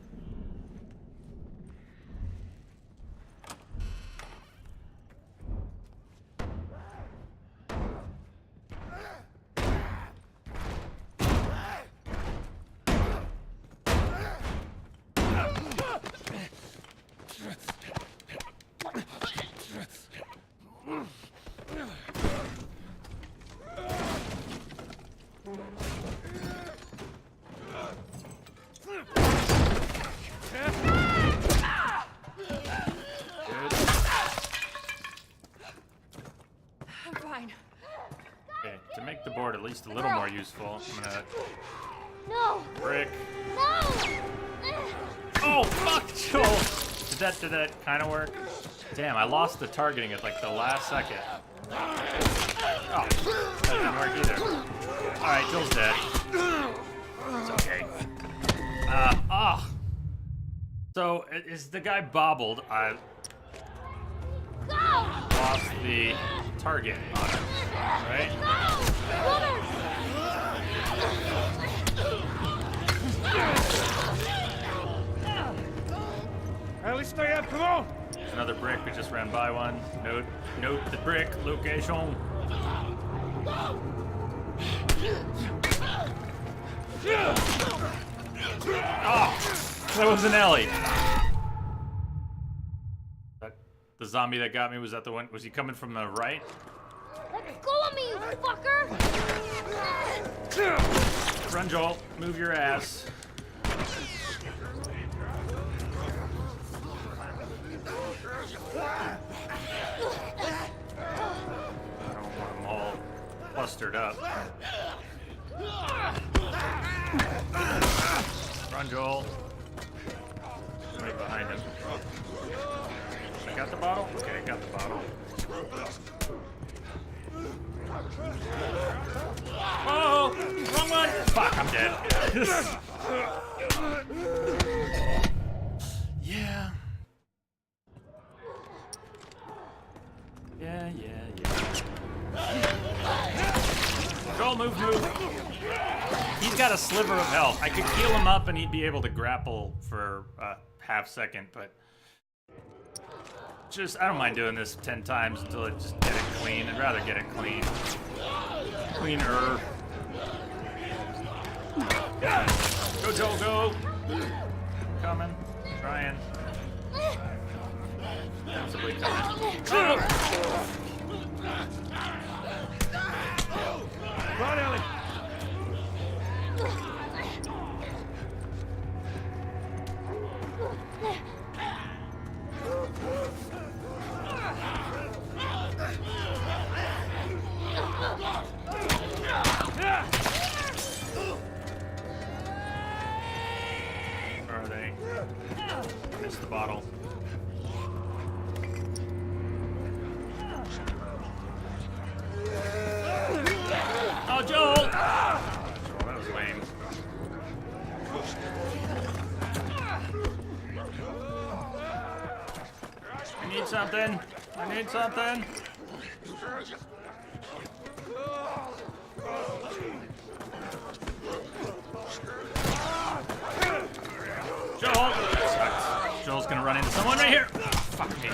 Speaker 1: At least a little more useful. I'm gonna...
Speaker 2: No!
Speaker 1: Brick.
Speaker 2: No!
Speaker 1: Oh, fuck, Joel! Did that kind of work? Damn, I lost the targeting at like the last second. Oh, that didn't work either. Alright, Joel's dead. It's okay. So, is the guy bobbled? I lost the target on him, right?
Speaker 8: Alistair, come on!
Speaker 1: Another brick, we just ran by one. Note the brick location. Oh, that was an Ellie. The zombie that got me, was that the one? Was he coming from the right?
Speaker 2: Let go of me, you fucker!
Speaker 1: Run, Joel. Move your ass. I don't want them all clustered up. Run, Joel. Right behind him. I got the bottle? Okay, I got the bottle. Oh, wrong one! Fuck, I'm dead. Yeah. Joel, move. He's got a sliver of health. I could heal him up and he'd be able to grapple for a half second, but I don't mind doing this 10 times until I just get it clean. I'd rather get it clean. Cleaner. Go, Joel, go! Coming. Trying. Possibly coming. Oh!
Speaker 8: Run, Ellie!
Speaker 1: Where are they? Missed the bottle. Oh, Joel! Joel, that was lame. I need something. I need something. Joel! Sucks. Joel's gonna run into someone right here. Fuck me.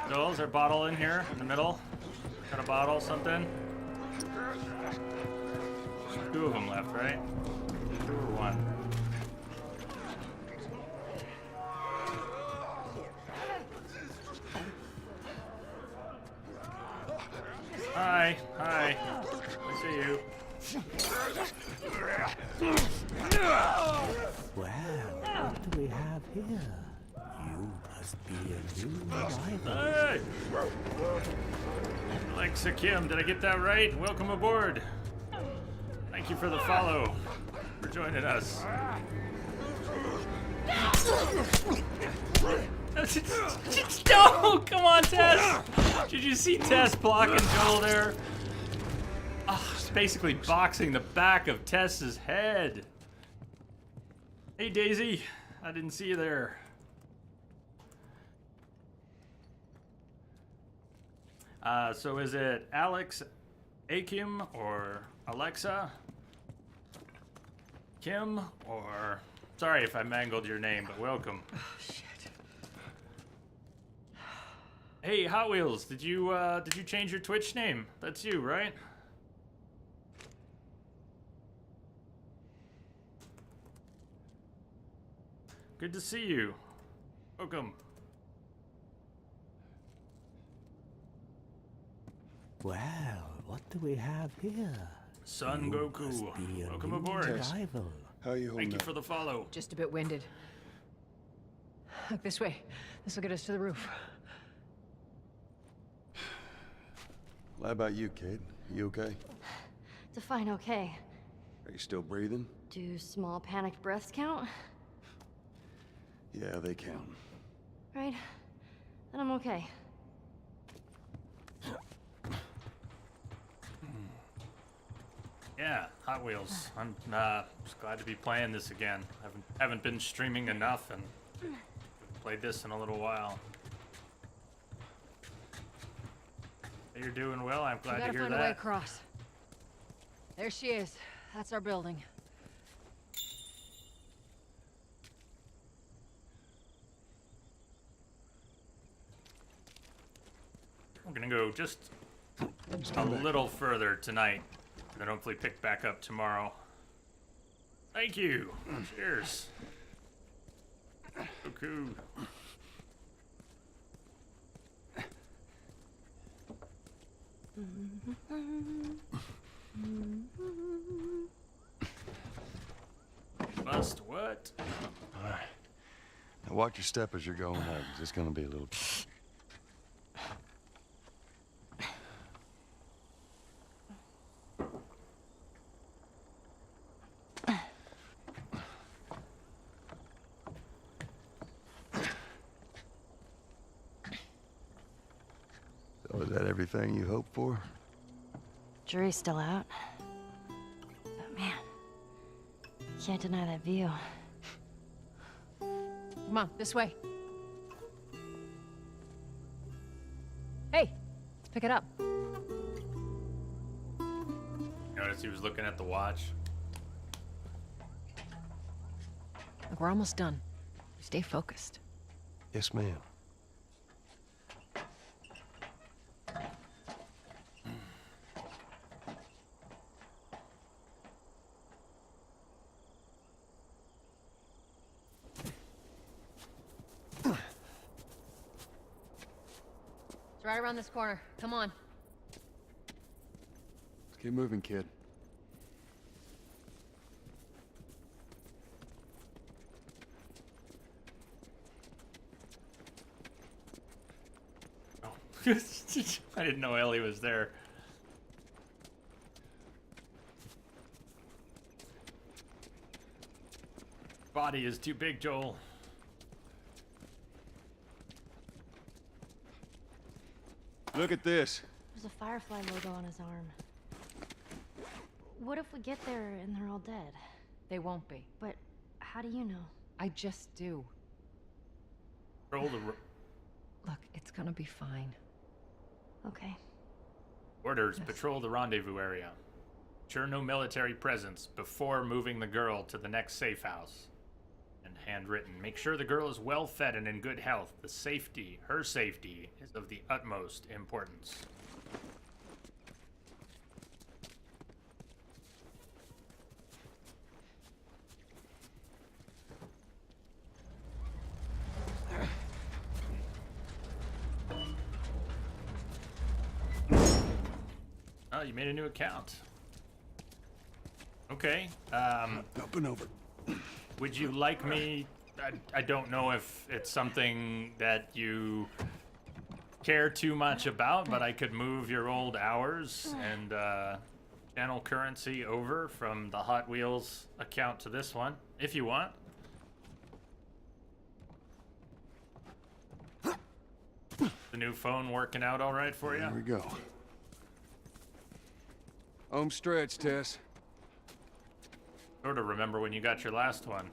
Speaker 1: Joel, is there a bottle in here in the middle? Got a bottle, something? Two of them left, right? Two or one? Hi, hi. I see you.
Speaker 7: Well, what do we have here? You must be a new arrival.
Speaker 1: Hey! Alexa Kim, did I get that right? Welcome aboard. Thank you for the follow. For joining us. No! Come on, Tess! Did you see Tess blocking Joel there? Oh, it's basically boxing the back of Tess's head. Hey, Daisy. I didn't see you there. So is it Alex Akim or Alexa Kim or... Sorry if I mangled your name, but welcome.
Speaker 6: Oh, shit.
Speaker 1: Hey, Hot Wheels, did you change your Twitch name? That's you, right? Good to see you. Welcome.
Speaker 7: Well, what do we have here?
Speaker 1: Son
Speaker 7: You
Speaker 1: Goku,
Speaker 7: must be a
Speaker 1: welcome
Speaker 7: new
Speaker 1: aboard.
Speaker 7: arrival.
Speaker 3: How you holding
Speaker 1: Thank you
Speaker 3: up?
Speaker 1: for the follow.
Speaker 5: Just a bit winded. Look this way. This will get us to the roof.
Speaker 3: Well, how about you, kid? You okay?
Speaker 2: Define okay.
Speaker 3: Are you still breathing?
Speaker 2: Do small panicked breaths count?
Speaker 3: Yeah, they count.
Speaker 2: Right? Then I'm okay.
Speaker 1: Yeah, Hot Wheels. I'm just glad to be playing this again. Haven't been streaming enough and played this in a little while. Hey, you're doing well. I'm glad
Speaker 5: We
Speaker 1: to
Speaker 5: gotta
Speaker 1: hear
Speaker 5: find a way
Speaker 1: that.
Speaker 5: across. There she is. That's our building.
Speaker 1: We're gonna go just a little further tonight, and then hopefully pick back up tomorrow. Thank you. Cheers. Goku. Must what?
Speaker 3: All right. Now watch your step as you're going home, 'cause it's gonna be a little... So is that everything you hoped for?
Speaker 2: Jury's still out. But man, can't deny that view.
Speaker 5: Come on, this way. Hey, let's pick it up.
Speaker 1: Notice he was looking at the watch.
Speaker 5: Look, we're almost done. Stay focused.
Speaker 3: Yes, ma'am.
Speaker 5: right around this corner. Come on.
Speaker 3: Let's keep moving, kid.
Speaker 1: Oh. I didn't know Ellie was there. Body is too big, Joel.
Speaker 3: Look at this.
Speaker 2: There's a Firefly logo on his arm. What if we get there and they're all dead?
Speaker 5: They won't be.
Speaker 2: But how do you know?
Speaker 5: I just do.
Speaker 1: Roll the
Speaker 5: Look, it's gonna be fine.
Speaker 2: Okay.
Speaker 1: orders. Patrol the rendezvous area. Ensure no military presence before moving the girl to the next safe house. And handwritten. Make sure the girl is well fed and in good health. Her safety, is of the utmost importance. Oh, you made a new account. Okay.
Speaker 3: Up and over.
Speaker 1: Would you like me... I don't know if it's something that you care too much about, but I could move your old hours and channel currency over from the Hot Wheels account to this one, if you want. The new phone working out all right for you?
Speaker 3: There we go. Home stretch, Tess.
Speaker 1: Sort of remember when you got your last one.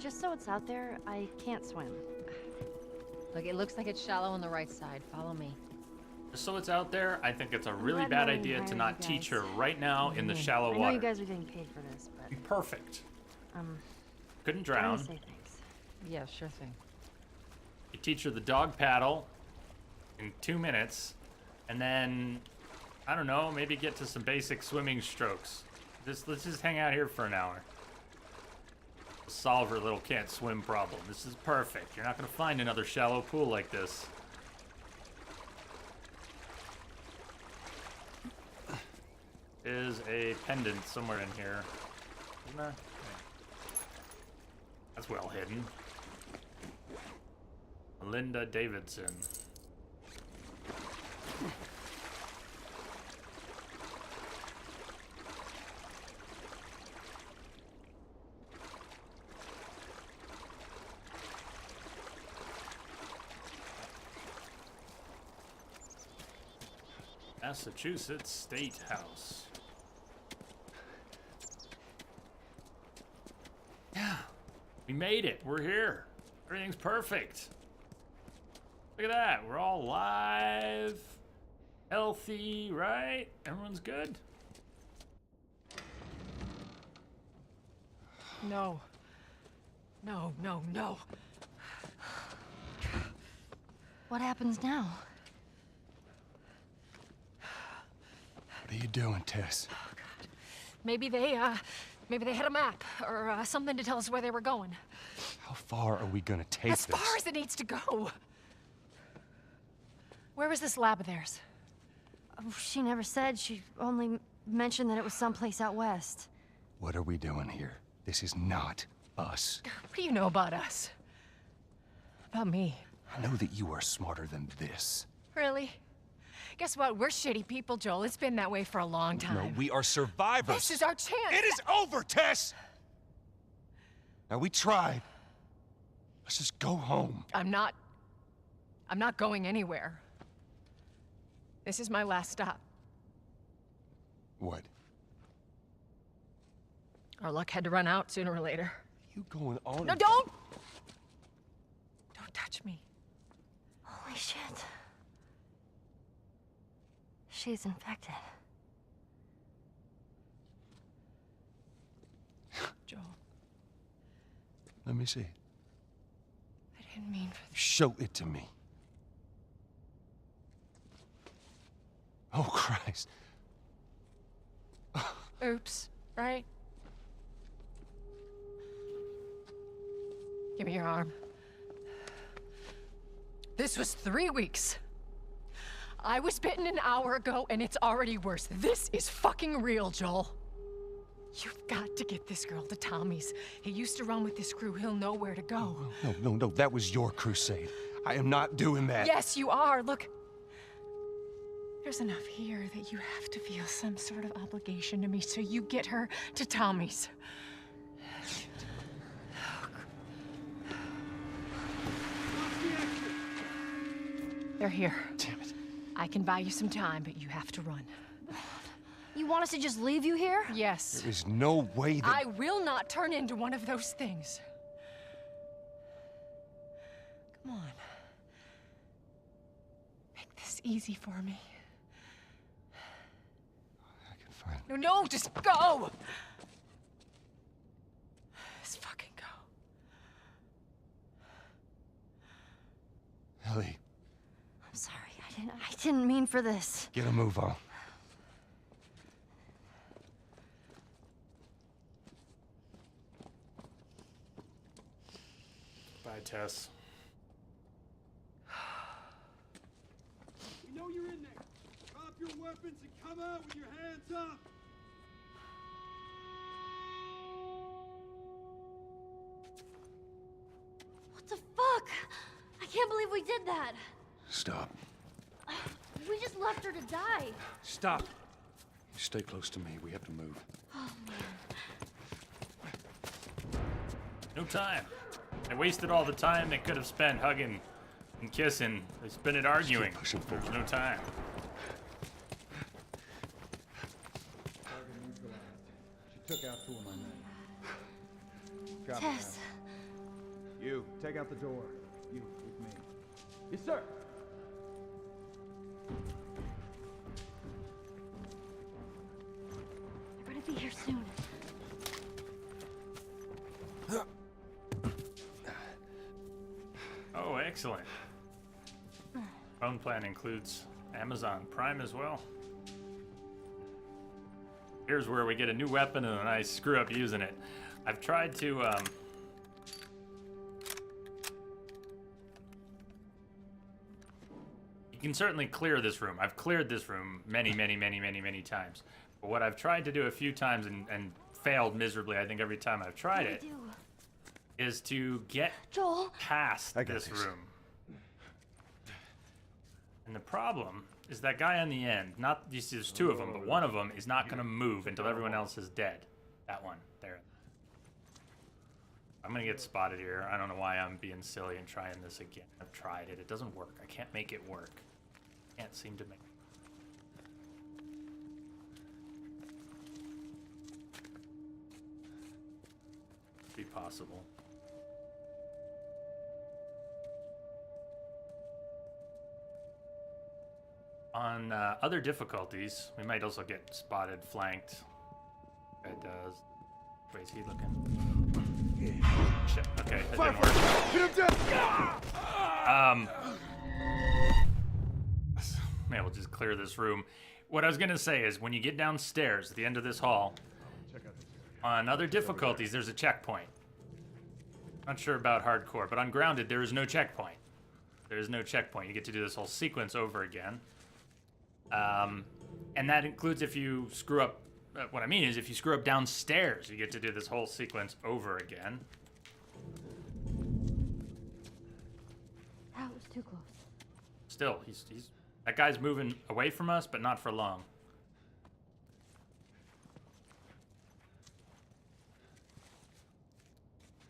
Speaker 2: Just so it's out there, I can't swim.
Speaker 5: Look, it looks like it's shallow on the right side. Follow me.
Speaker 1: Just so it's out there, I think it's a really
Speaker 2: glad
Speaker 1: bad
Speaker 2: no one
Speaker 1: idea to
Speaker 2: hired
Speaker 1: not
Speaker 2: you
Speaker 1: teach
Speaker 2: guys.
Speaker 1: her right now in the shallow
Speaker 2: I know
Speaker 1: water.
Speaker 2: you guys are getting paid for this, but
Speaker 1: Perfect. Couldn't
Speaker 2: trying
Speaker 1: drown.
Speaker 2: to say thanks.
Speaker 5: Yeah, sure thing.
Speaker 1: You teach her the dog paddle in 2 minutes, and then, I don't know, maybe get to some basic swimming strokes. Let's just hang out here for an hour. Solve her little can't swim problem. This is perfect. You're not gonna find another shallow pool like this. Is a pendant somewhere in here. Isn't there? Okay. That's well hidden. Melinda Davidson. Massachusetts State House. Yeah, we made it. We're here. Everything's perfect. Look at that. We're all live, healthy, right? Everyone's good.
Speaker 5: No. No, no, no.
Speaker 2: What happens now?
Speaker 3: What are you doing, Tess?
Speaker 9: Maybe they had a map or something to tell us where they were going.
Speaker 3: How far are we gonna take
Speaker 9: As far as it needs to go. Where was this lab of theirs?
Speaker 2: Oh, she never said. She only mentioned that it was someplace out west.
Speaker 3: What are we doing here? This is not us.
Speaker 9: What do you know about us? About me?
Speaker 3: I know that you are smarter than this.
Speaker 9: Really? Guess what? We're shitty people, Joel. It's been that way for a long time.
Speaker 3: No, we are survivors.
Speaker 9: This is our chance.
Speaker 3: It is over, Tess! Now, we tried. Let's just go home.
Speaker 9: I'm not going anywhere. This is my last stop.
Speaker 3: What?
Speaker 9: Our luck had to run out sooner or later.
Speaker 3: You going on?
Speaker 9: No, don't! Don't touch me.
Speaker 2: Holy shit. She's infected.
Speaker 9: Joel.
Speaker 10: Let me see it.
Speaker 9: I didn't mean for this.
Speaker 10: Show it to me. Oh, Christ.
Speaker 9: Oops, right? Give me your arm. This was 3 weeks. I was bitten an hour ago, and it's already worse. This is fucking real, Joel. You've got to get this girl to Tommy's. He used to run with this crew. He'll know where to go.
Speaker 10: No. That was your crusade. I am not doing that.
Speaker 9: Yes, you are. Look. There's enough here that you have to feel some sort of obligation to me, so you get her to Tommy's. They're here.
Speaker 10: Damn it.
Speaker 9: I can buy you some time, but you have to run.
Speaker 2: You want us to just leave you here?
Speaker 9: Yes.
Speaker 10: There is no way that...
Speaker 9: I will not turn into one of those things. Come on. Make this easy for me.
Speaker 10: I can find...
Speaker 9: No, just go! Just fucking go.
Speaker 10: Ellie,
Speaker 2: I'm sorry, I didn't mean for this.
Speaker 10: get a move on.
Speaker 1: Bye, Tess.
Speaker 3: We know you're in there. Drop your weapons and come out with your hands up.
Speaker 2: What the fuck? I can't believe we did that.
Speaker 3: Stop.
Speaker 2: We just left her to die.
Speaker 3: Stop. You stay close to me. We have to move.
Speaker 1: No time. They wasted all the time they could have spent hugging and kissing. They spent it arguing.
Speaker 3: Keep pushing forward.
Speaker 1: There's no time.
Speaker 8: Target neutralized. She took out 2 of my men. Copy
Speaker 2: Tess.
Speaker 8: that. You, take out the door. You, with me. Yes, sir.
Speaker 2: They're gonna be here soon.
Speaker 1: Oh, excellent. Phone plan includes Amazon Prime as well. Here's where we get a new weapon and then I screw up using it. I've tried to, You can certainly clear this room. I've cleared this room many times. But what I've tried to do a few times and failed miserably, I think every time I've tried it, is to get
Speaker 2: Joel.
Speaker 1: past this room. And the problem is that guy on the end, not there's 2 of them, but one of them is not going to move until everyone else is dead. That one, there. I'm going to get spotted here. I don't know why I'm being silly and trying this again. I've tried it. It doesn't work. I can't make it work. Can't seem to make it. Be possible. On other difficulties, we might also get spotted, flanked. It does. Wait, is he looking? Shit. Okay, that didn't work. Man, we'll just clear this room. What I was gonna say is, when you get downstairs at the end of this hall, on other difficulties, there's a checkpoint. Not sure about hardcore, but on Grounded, there is no checkpoint. There is no checkpoint. You get to do this whole sequence over again. And that includes if you screw up, what I mean is if you screw up downstairs, you get to do this whole sequence over again.
Speaker 2: That was too close.
Speaker 1: Still, he's that guy's moving away from us, but not for long.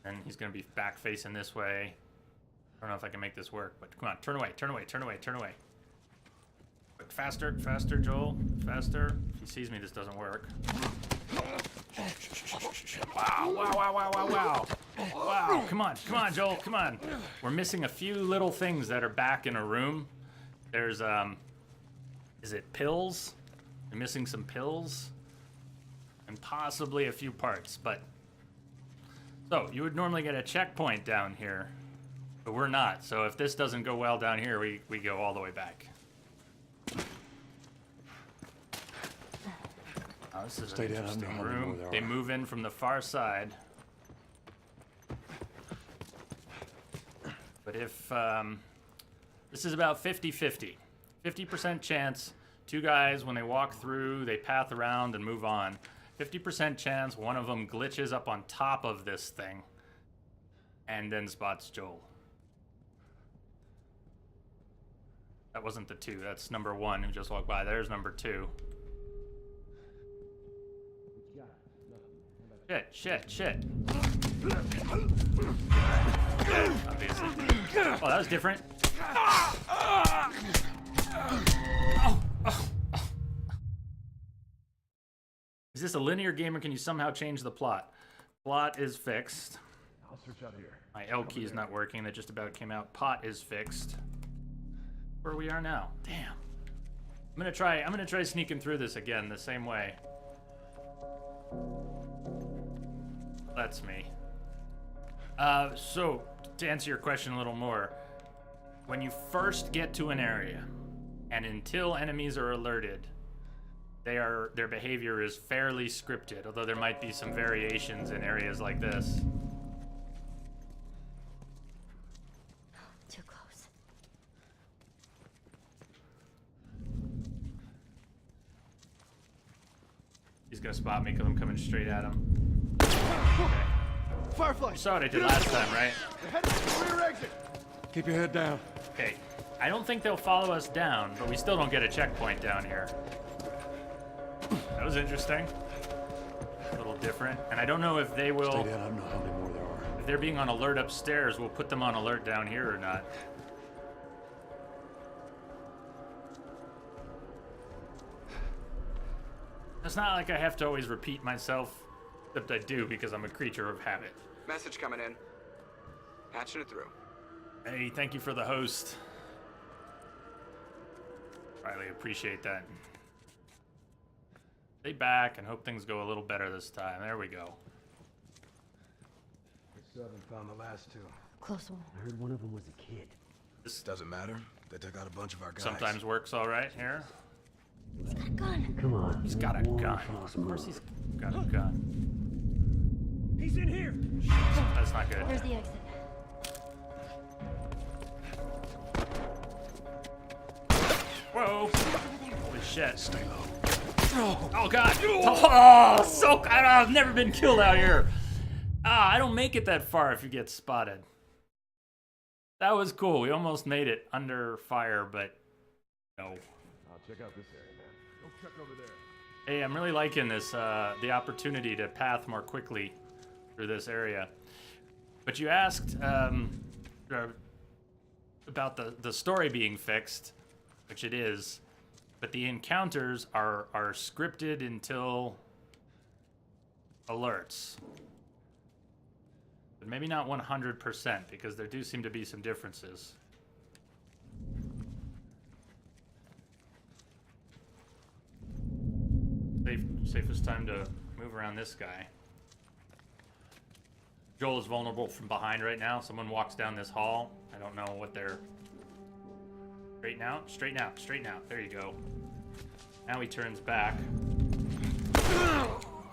Speaker 1: And he's gonna be back facing this way. I don't know if I can make this work, but come on, turn away, turn away, turn away, turn away. Quick, faster, faster, Joel, faster. If he sees me, this doesn't work. Wow, wow, wow, wow, wow, wow. Wow, come on, Joel, come on. We're missing a few little things that are back in a room. There's, is it pills? We're missing some pills. And possibly a few parts, but... So, you would normally get a checkpoint down here, but we're not. So if this doesn't go well down here, we go all the way back. Oh, this is
Speaker 3: Stay
Speaker 1: an
Speaker 3: down, I don't know
Speaker 1: interesting
Speaker 3: how many
Speaker 1: room.
Speaker 3: more there
Speaker 1: They
Speaker 3: are.
Speaker 1: move in from the far side. But if, this is about 50-50. 50% chance, two guys, when they walk through, they path around and move on. 50% chance one of them glitches up on top of this thing and then spots Joel. That wasn't the two, that's number one who just walked by. There's number two. Shit. Dead, obviously. Oh, that was different. Is this a linear game or can you somehow change the plot? Plot is fixed.
Speaker 8: I'll search out here.
Speaker 1: My L key is not working. That just about came out. Pot is fixed. Where we are now. Damn. I'm gonna try sneaking through this again the same way. That's me. So to answer your question a little more, when you first get to an area, and until enemies are alerted, their behavior is fairly scripted, although there might be some variations in areas like this.
Speaker 2: Too close.
Speaker 1: He's gonna spot me because I'm coming straight at him. Okay.
Speaker 3: Firefly!
Speaker 1: You saw what I did last time, right?
Speaker 3: Head to the rear exit! Keep your head down.
Speaker 1: Okay. I don't think they'll follow us down, but we still don't get a checkpoint down here. That was interesting. A little different. And I don't know if they will...
Speaker 3: Stay down, I don't know how many more there are.
Speaker 1: If they're being on alert upstairs, we'll put them on alert down here or not. It's not like I have to always repeat myself, except I do because I'm a creature of habit.
Speaker 11: Message coming in. Patching it through.
Speaker 1: Hey, thank you for the host. Riley, appreciate that. Stay back and hope things go a little better this time. There we go.
Speaker 8: We still haven't found the last two.
Speaker 2: Close one.
Speaker 7: I heard one of them was a kid.
Speaker 1: This
Speaker 10: Doesn't matter. They took out a bunch of our guys.
Speaker 1: sometimes works all right here.
Speaker 2: He's got a gun.
Speaker 7: Come on.
Speaker 1: He's got a gun. Of course he's got a gun.
Speaker 7: He's in here.
Speaker 1: That's not good.
Speaker 2: Where's the exit?
Speaker 1: Whoa! Holy shit! Stay low. Oh god! Oh, so I've never been killed out here. I don't make it that far if you get spotted. That was cool. We almost made it under fire, but no.
Speaker 8: I'll check out this area, man. Go check over there.
Speaker 1: Hey, I'm really liking this, the opportunity to path more quickly through this area. But you asked about the story being fixed, which it is, but the encounters are scripted until alerts. But maybe not 100%, because there do seem to be some differences. Safest time to move around this guy. Joel is vulnerable from behind right now. Someone walks down this hall. I don't know what they're... Straighten out, straighten out, straighten out. There you go. Now he turns back.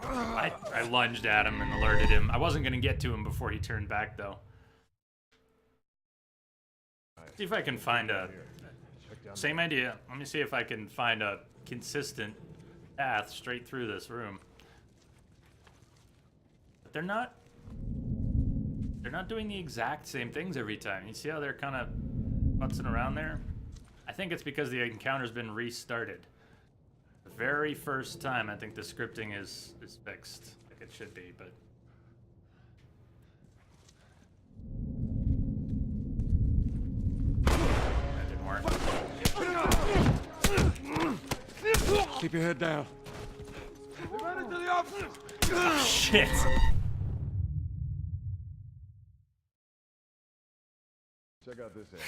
Speaker 1: I lunged at him and alerted him. I wasn't going to get to him before he turned back, though. See if I can find a... Same idea. Let me see if I can find a consistent path straight through this room. But they're not doing the exact same things every time. You see how they're kind of putzing around there? I think it's because the encounter's been restarted. The very first time, I think the scripting is fixed, like it should be, but... That didn't work.
Speaker 3: Keep your head down.
Speaker 8: They're running to the officers!
Speaker 1: Oh, shit!
Speaker 8: Check out this area.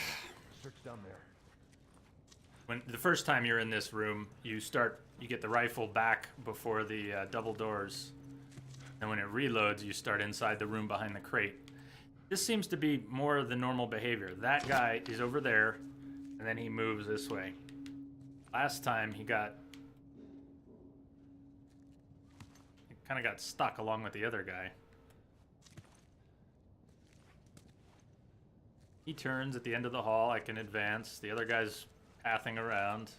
Speaker 8: Search down there.
Speaker 1: When the first time you're in this room, you get the rifle back before the double doors. And when it reloads, you start inside the room behind the crate. This seems to be more of the normal behavior. That guy is over there, and then he moves this way. Last time he kind of got stuck along with the other guy. He turns at the end of the hall. I can advance. The other guy's pathing around.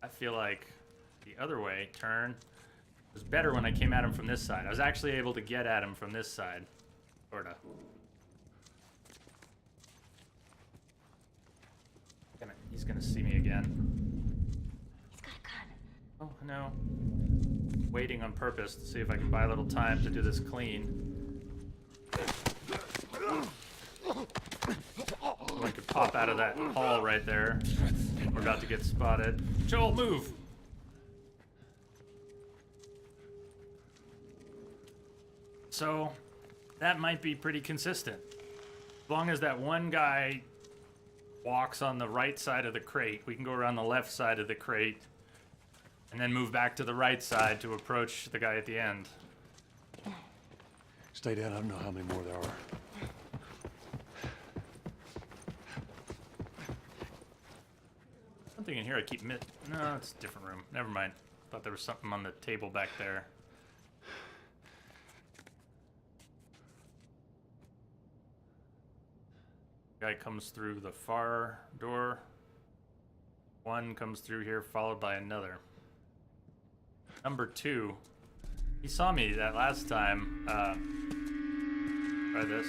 Speaker 1: I feel like the other way, turn, was better when I came at him from this side. I was actually able to get at him from this side. Sorta. He's gonna see me again.
Speaker 2: He's got a gun.
Speaker 1: Oh, no. Waiting on purpose to see if I can buy a little time to do this clean. So I could pop out of that hall right there. We're about to get spotted. Joel, move! So, that might be pretty consistent. As long as that one guy walks on the right side of the crate, we can go around the left side of the crate and then move back to the right side to approach the guy at the end.
Speaker 3: Stay down. I don't know how many more there are.
Speaker 1: Something in here I keep No, it's a different room. Never mind. Thought there was something on the table back there. Guy comes through the far door. One comes through here, followed by another. Number 2. He saw me that last time. Try this.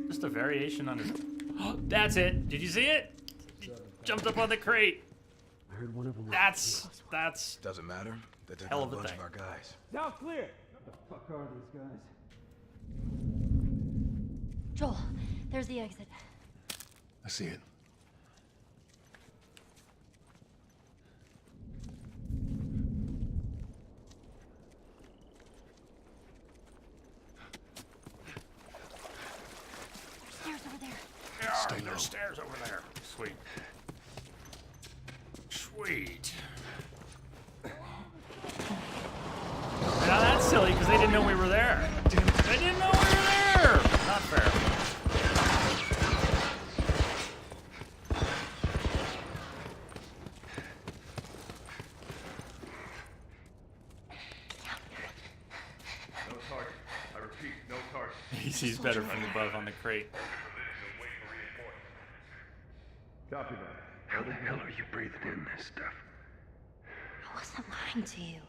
Speaker 1: Just a variation on his... Oh, that's it! Did you see it? He jumped up on the crate.
Speaker 3: I heard one of them.
Speaker 1: That's...
Speaker 11: Doesn't matter. They took
Speaker 1: hell
Speaker 11: out
Speaker 1: of
Speaker 11: a
Speaker 1: a
Speaker 11: bunch
Speaker 1: thing.
Speaker 11: of our guys.
Speaker 8: Now clear! What the fuck are these guys?
Speaker 2: Joel, there's the exit.
Speaker 3: I see it.
Speaker 2: There's stairs over there.
Speaker 3: Stay low.
Speaker 1: There's stairs over there. Sweet. Sweet. Now that's silly because they didn't know we were there. They didn't know we were there. Not fair.
Speaker 12: No target. I repeat, no target.
Speaker 1: He sees better from above on the crate.
Speaker 12: Copy that.
Speaker 3: How the hell are you breathing in this stuff?
Speaker 2: I wasn't lying to you.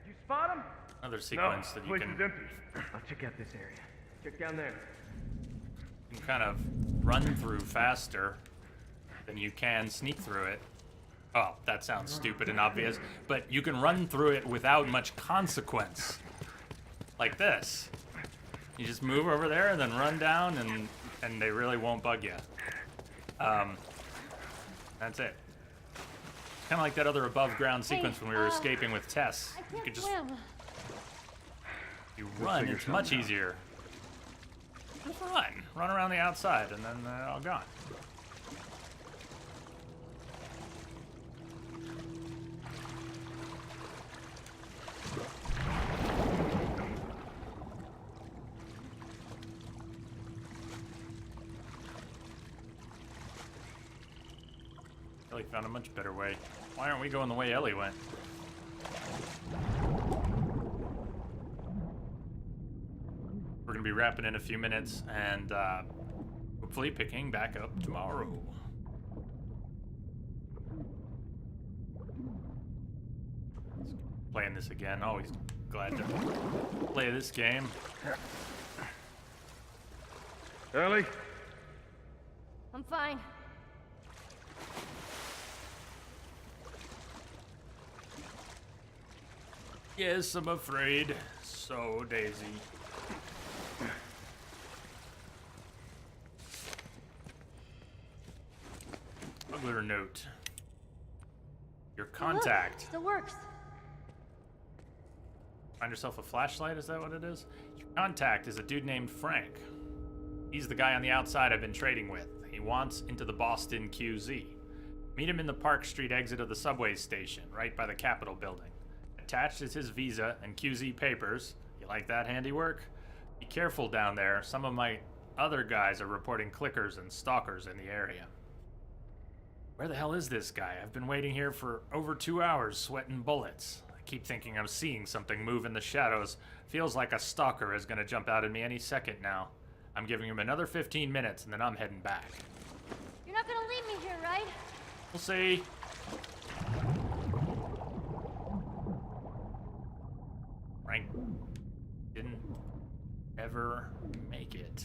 Speaker 12: You spot him?
Speaker 1: Another sequence that you
Speaker 12: place
Speaker 1: can,
Speaker 12: is empty. I'll check out this area. Check down there.
Speaker 1: you can kind of run through faster than you can sneak through it. Oh, that sounds stupid and obvious, but you can run through it without much consequence. Like this. You just move over there and then run down and they really won't bug you. That's it. Kind of like that other above ground sequence when we were escaping with Tess. You could just... You run, it's much easier. Just run. Run around the outside and then they're all gone. Ellie found a much better way. Why aren't we going the way Ellie went? We're gonna be wrapping in a few minutes and hopefully picking back up tomorrow. Playing this again. Always glad to play this game.
Speaker 12: Ellie?
Speaker 2: I'm fine.
Speaker 1: Yes, I'm afraid. So, Daisy. Smuggler note. Your contact.
Speaker 2: Look, still works.
Speaker 1: Find yourself a flashlight, is that what it is? Your contact is a dude named Frank. He's the guy on the outside I've been trading with. He wants into the Boston QZ. Meet him in the Park Street exit of the subway station, right by the Capitol building. Attached is his visa and QZ papers. You like that handiwork? Be careful down there. Some of my other guys are reporting clickers and stalkers in the area. Where the hell is this guy? I've been waiting here for over 2 hours, sweating bullets. I keep thinking I'm seeing something move in the shadows. Feels like a stalker is gonna jump out at me any second now. I'm giving him another 15 minutes and then I'm heading back.
Speaker 2: You're not gonna leave me here, right?
Speaker 1: We'll see. Frank didn't ever make it.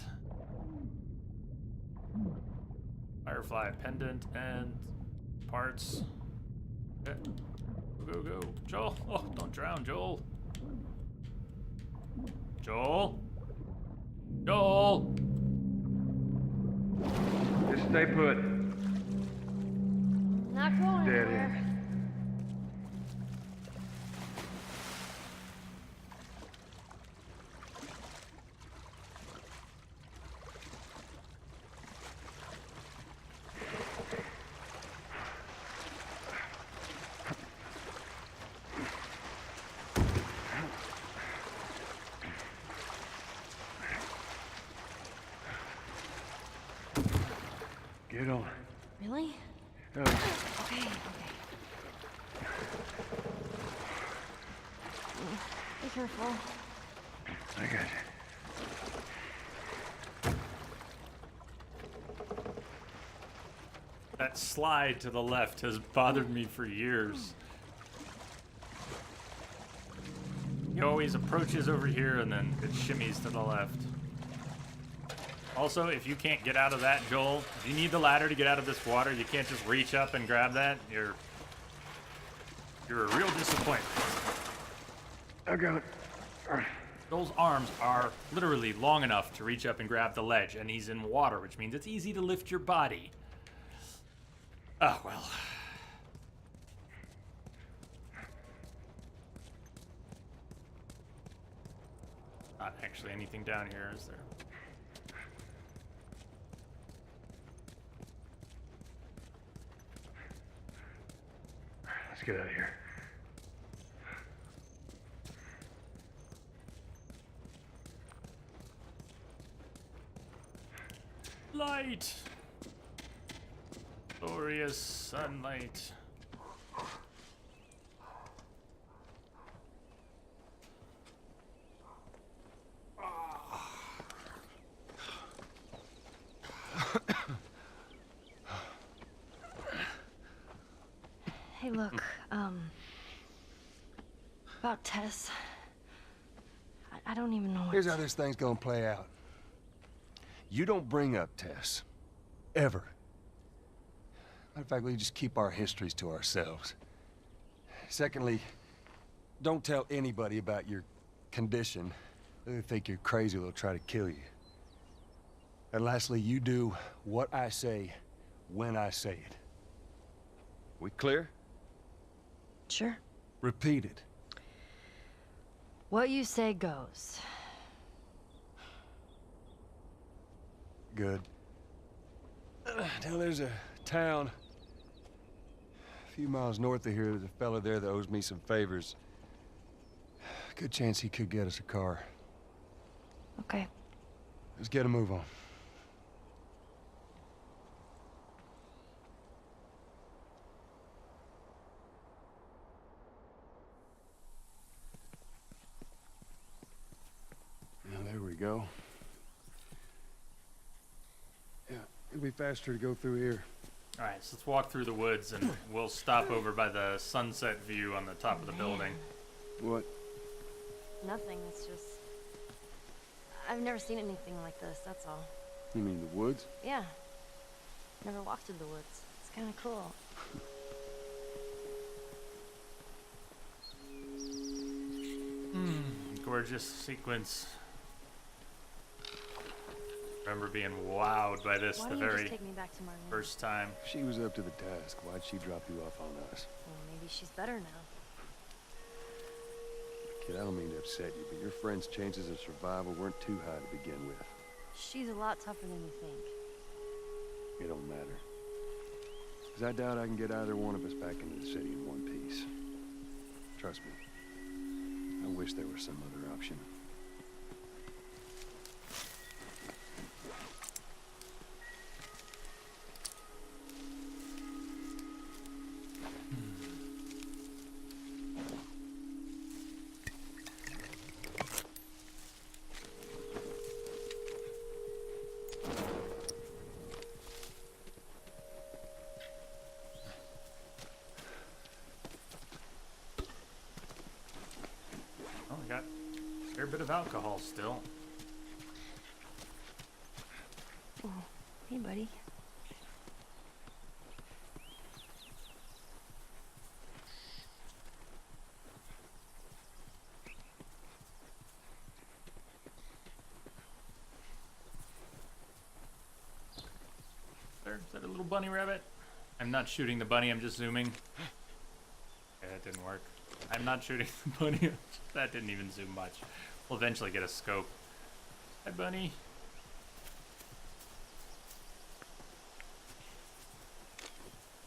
Speaker 1: Firefly pendant and parts. Go, go, go. Joel! Oh, don't drown, Joel. Joel? Joel!
Speaker 12: Just stay put.
Speaker 2: Not going
Speaker 12: Dead
Speaker 2: anywhere.
Speaker 12: Get on.
Speaker 2: Really?
Speaker 12: Oh.
Speaker 2: Okay, okay. Be careful.
Speaker 12: I got you.
Speaker 1: That slide to the left has bothered me for years. He always approaches over here and then it shimmies to the left. Also, if you can't get out of that, Joel, if you need the ladder to get out of this water, you can't just reach up and grab that. You're a real disappointment.
Speaker 12: I got it.
Speaker 1: Joel's arms are literally long enough to reach up and grab the ledge, and he's in water, which means it's easy to lift your body. Oh, well. Not actually anything down here, is there?
Speaker 12: Let's get out of here.
Speaker 1: Light! Glorious sunlight.
Speaker 2: Hey, look, about Tess. I don't even know what
Speaker 10: Here's how this thing's gonna play out. You don't bring up Tess. Ever. Matter of fact, we just keep our histories to ourselves. Secondly, don't tell anybody about your condition. They think you're crazy, they'll try to kill you. And lastly, you do what I say when I say it. We clear?
Speaker 2: Sure.
Speaker 10: Repeat it.
Speaker 2: What you say goes.
Speaker 10: Good. Now there's a town a few miles north of here. There's a fella there that owes me some favors. Good chance he could get us a car.
Speaker 2: Okay.
Speaker 10: Let's get a move on. Now there we go. Yeah, it'll be faster to go through here.
Speaker 1: Alright, so let's walk through the woods and we'll stop over by the sunset view on the top of the building.
Speaker 10: What?
Speaker 2: Nothing, it's just... I've never seen anything like this, that's all.
Speaker 3: You mean the woods?
Speaker 2: Yeah. Never walked through the woods. It's kind of cool.
Speaker 1: Gorgeous sequence. Remember being wowed by this
Speaker 2: Why
Speaker 1: the
Speaker 2: don't you
Speaker 1: very
Speaker 2: just take me back to my room?
Speaker 1: first time.
Speaker 3: She was up to the task. Why'd she drop you off on us?
Speaker 2: Well, maybe she's better now.
Speaker 3: Kid, I don't mean to upset you, but your friend's chances of survival weren't too high to begin with.
Speaker 2: She's a lot tougher than you think.
Speaker 3: It don't matter. Because I doubt I can get either one of us back into the city in one piece. Trust me. I wish there was some other option.
Speaker 1: Oh, we got a fair bit of alcohol still.
Speaker 2: Oh, hey, buddy.
Speaker 1: Is that a little bunny rabbit? I'm not shooting the bunny, I'm just zooming. Yeah, that didn't work. I'm not shooting the bunny. That didn't even zoom much. We'll eventually get a scope. Hi, bunny.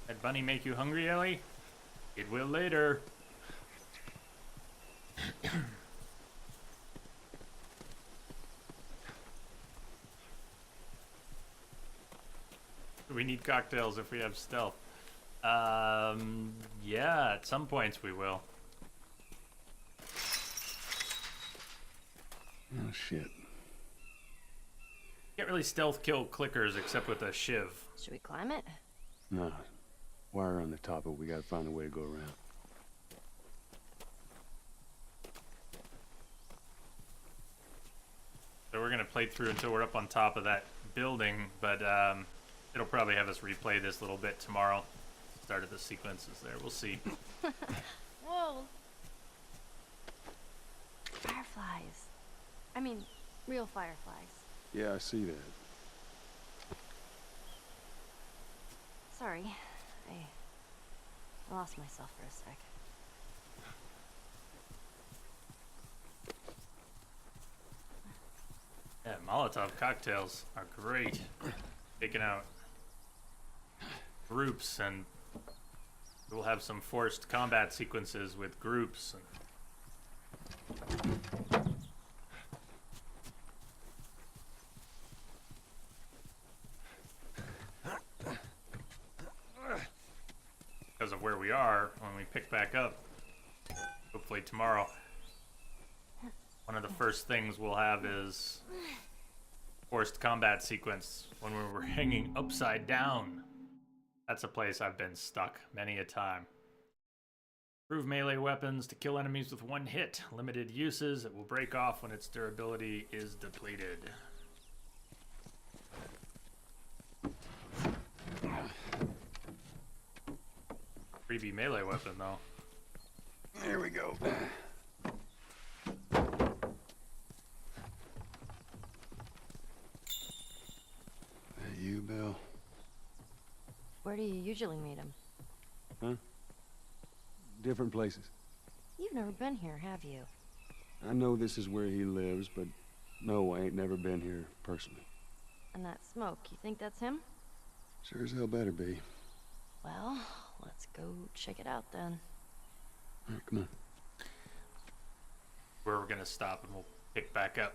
Speaker 1: Did bunny make you hungry, Ellie? It will later. We need cocktails if we have stealth. Yeah, at some points we will.
Speaker 3: Oh, shit.
Speaker 1: Can't really stealth kill clickers except with a shiv.
Speaker 2: Should we climb it?
Speaker 3: No. Wire on the top, but we gotta find a way to go around.
Speaker 1: So we're gonna play through until we're up on top of that building, but it'll probably have us replay this little bit tomorrow. Started the sequences there. We'll see.
Speaker 2: Whoa. Fireflies. I mean, real fireflies.
Speaker 3: Yeah, I see that.
Speaker 2: Sorry. I lost myself for a sec.
Speaker 1: Yeah, Molotov cocktails are great. Taking out groups, and we'll have some forced combat sequences with groups. Because of where we are, when we pick back up, hopefully tomorrow, one of the first things we'll have is forced combat sequence when we were hanging upside down. That's a place I've been stuck many a time. Improve melee weapons to kill enemies with one hit. Limited uses. It will break off when its durability is depleted. Freebie melee weapon, though.
Speaker 3: There we go. You, Bill?
Speaker 2: Where do you usually meet him?
Speaker 3: Huh? Different places.
Speaker 2: You've never been here, have you?
Speaker 3: I know this is where he lives, but no, I ain't never been here personally.
Speaker 2: And that smoke, you think that's him?
Speaker 3: Sure as hell better be.
Speaker 2: Well, let's go check it out then.
Speaker 3: All right, come on.
Speaker 1: Where we're gonna stop and we'll pick back up.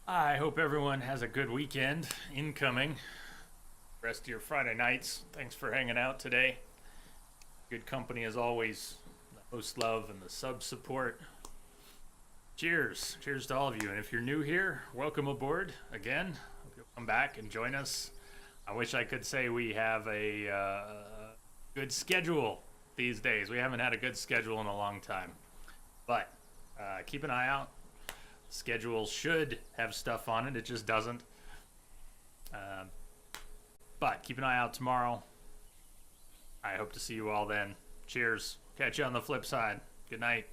Speaker 1: I hope everyone has a good weekend incoming. Rest of your Friday nights. Thanks for hanging out today. Good company as always. The host love and the sub support. Cheers. Cheers to all of you. And if you're new here, welcome aboard again. Hope you'll come back and join us. I wish I could say we have a good schedule these days. We haven't had a good schedule in a long time. But keep an eye out. Schedule should have stuff on it. It just doesn't. But keep an eye out tomorrow. I hope to see you all then. Cheers. Catch you on the flip side. Good night.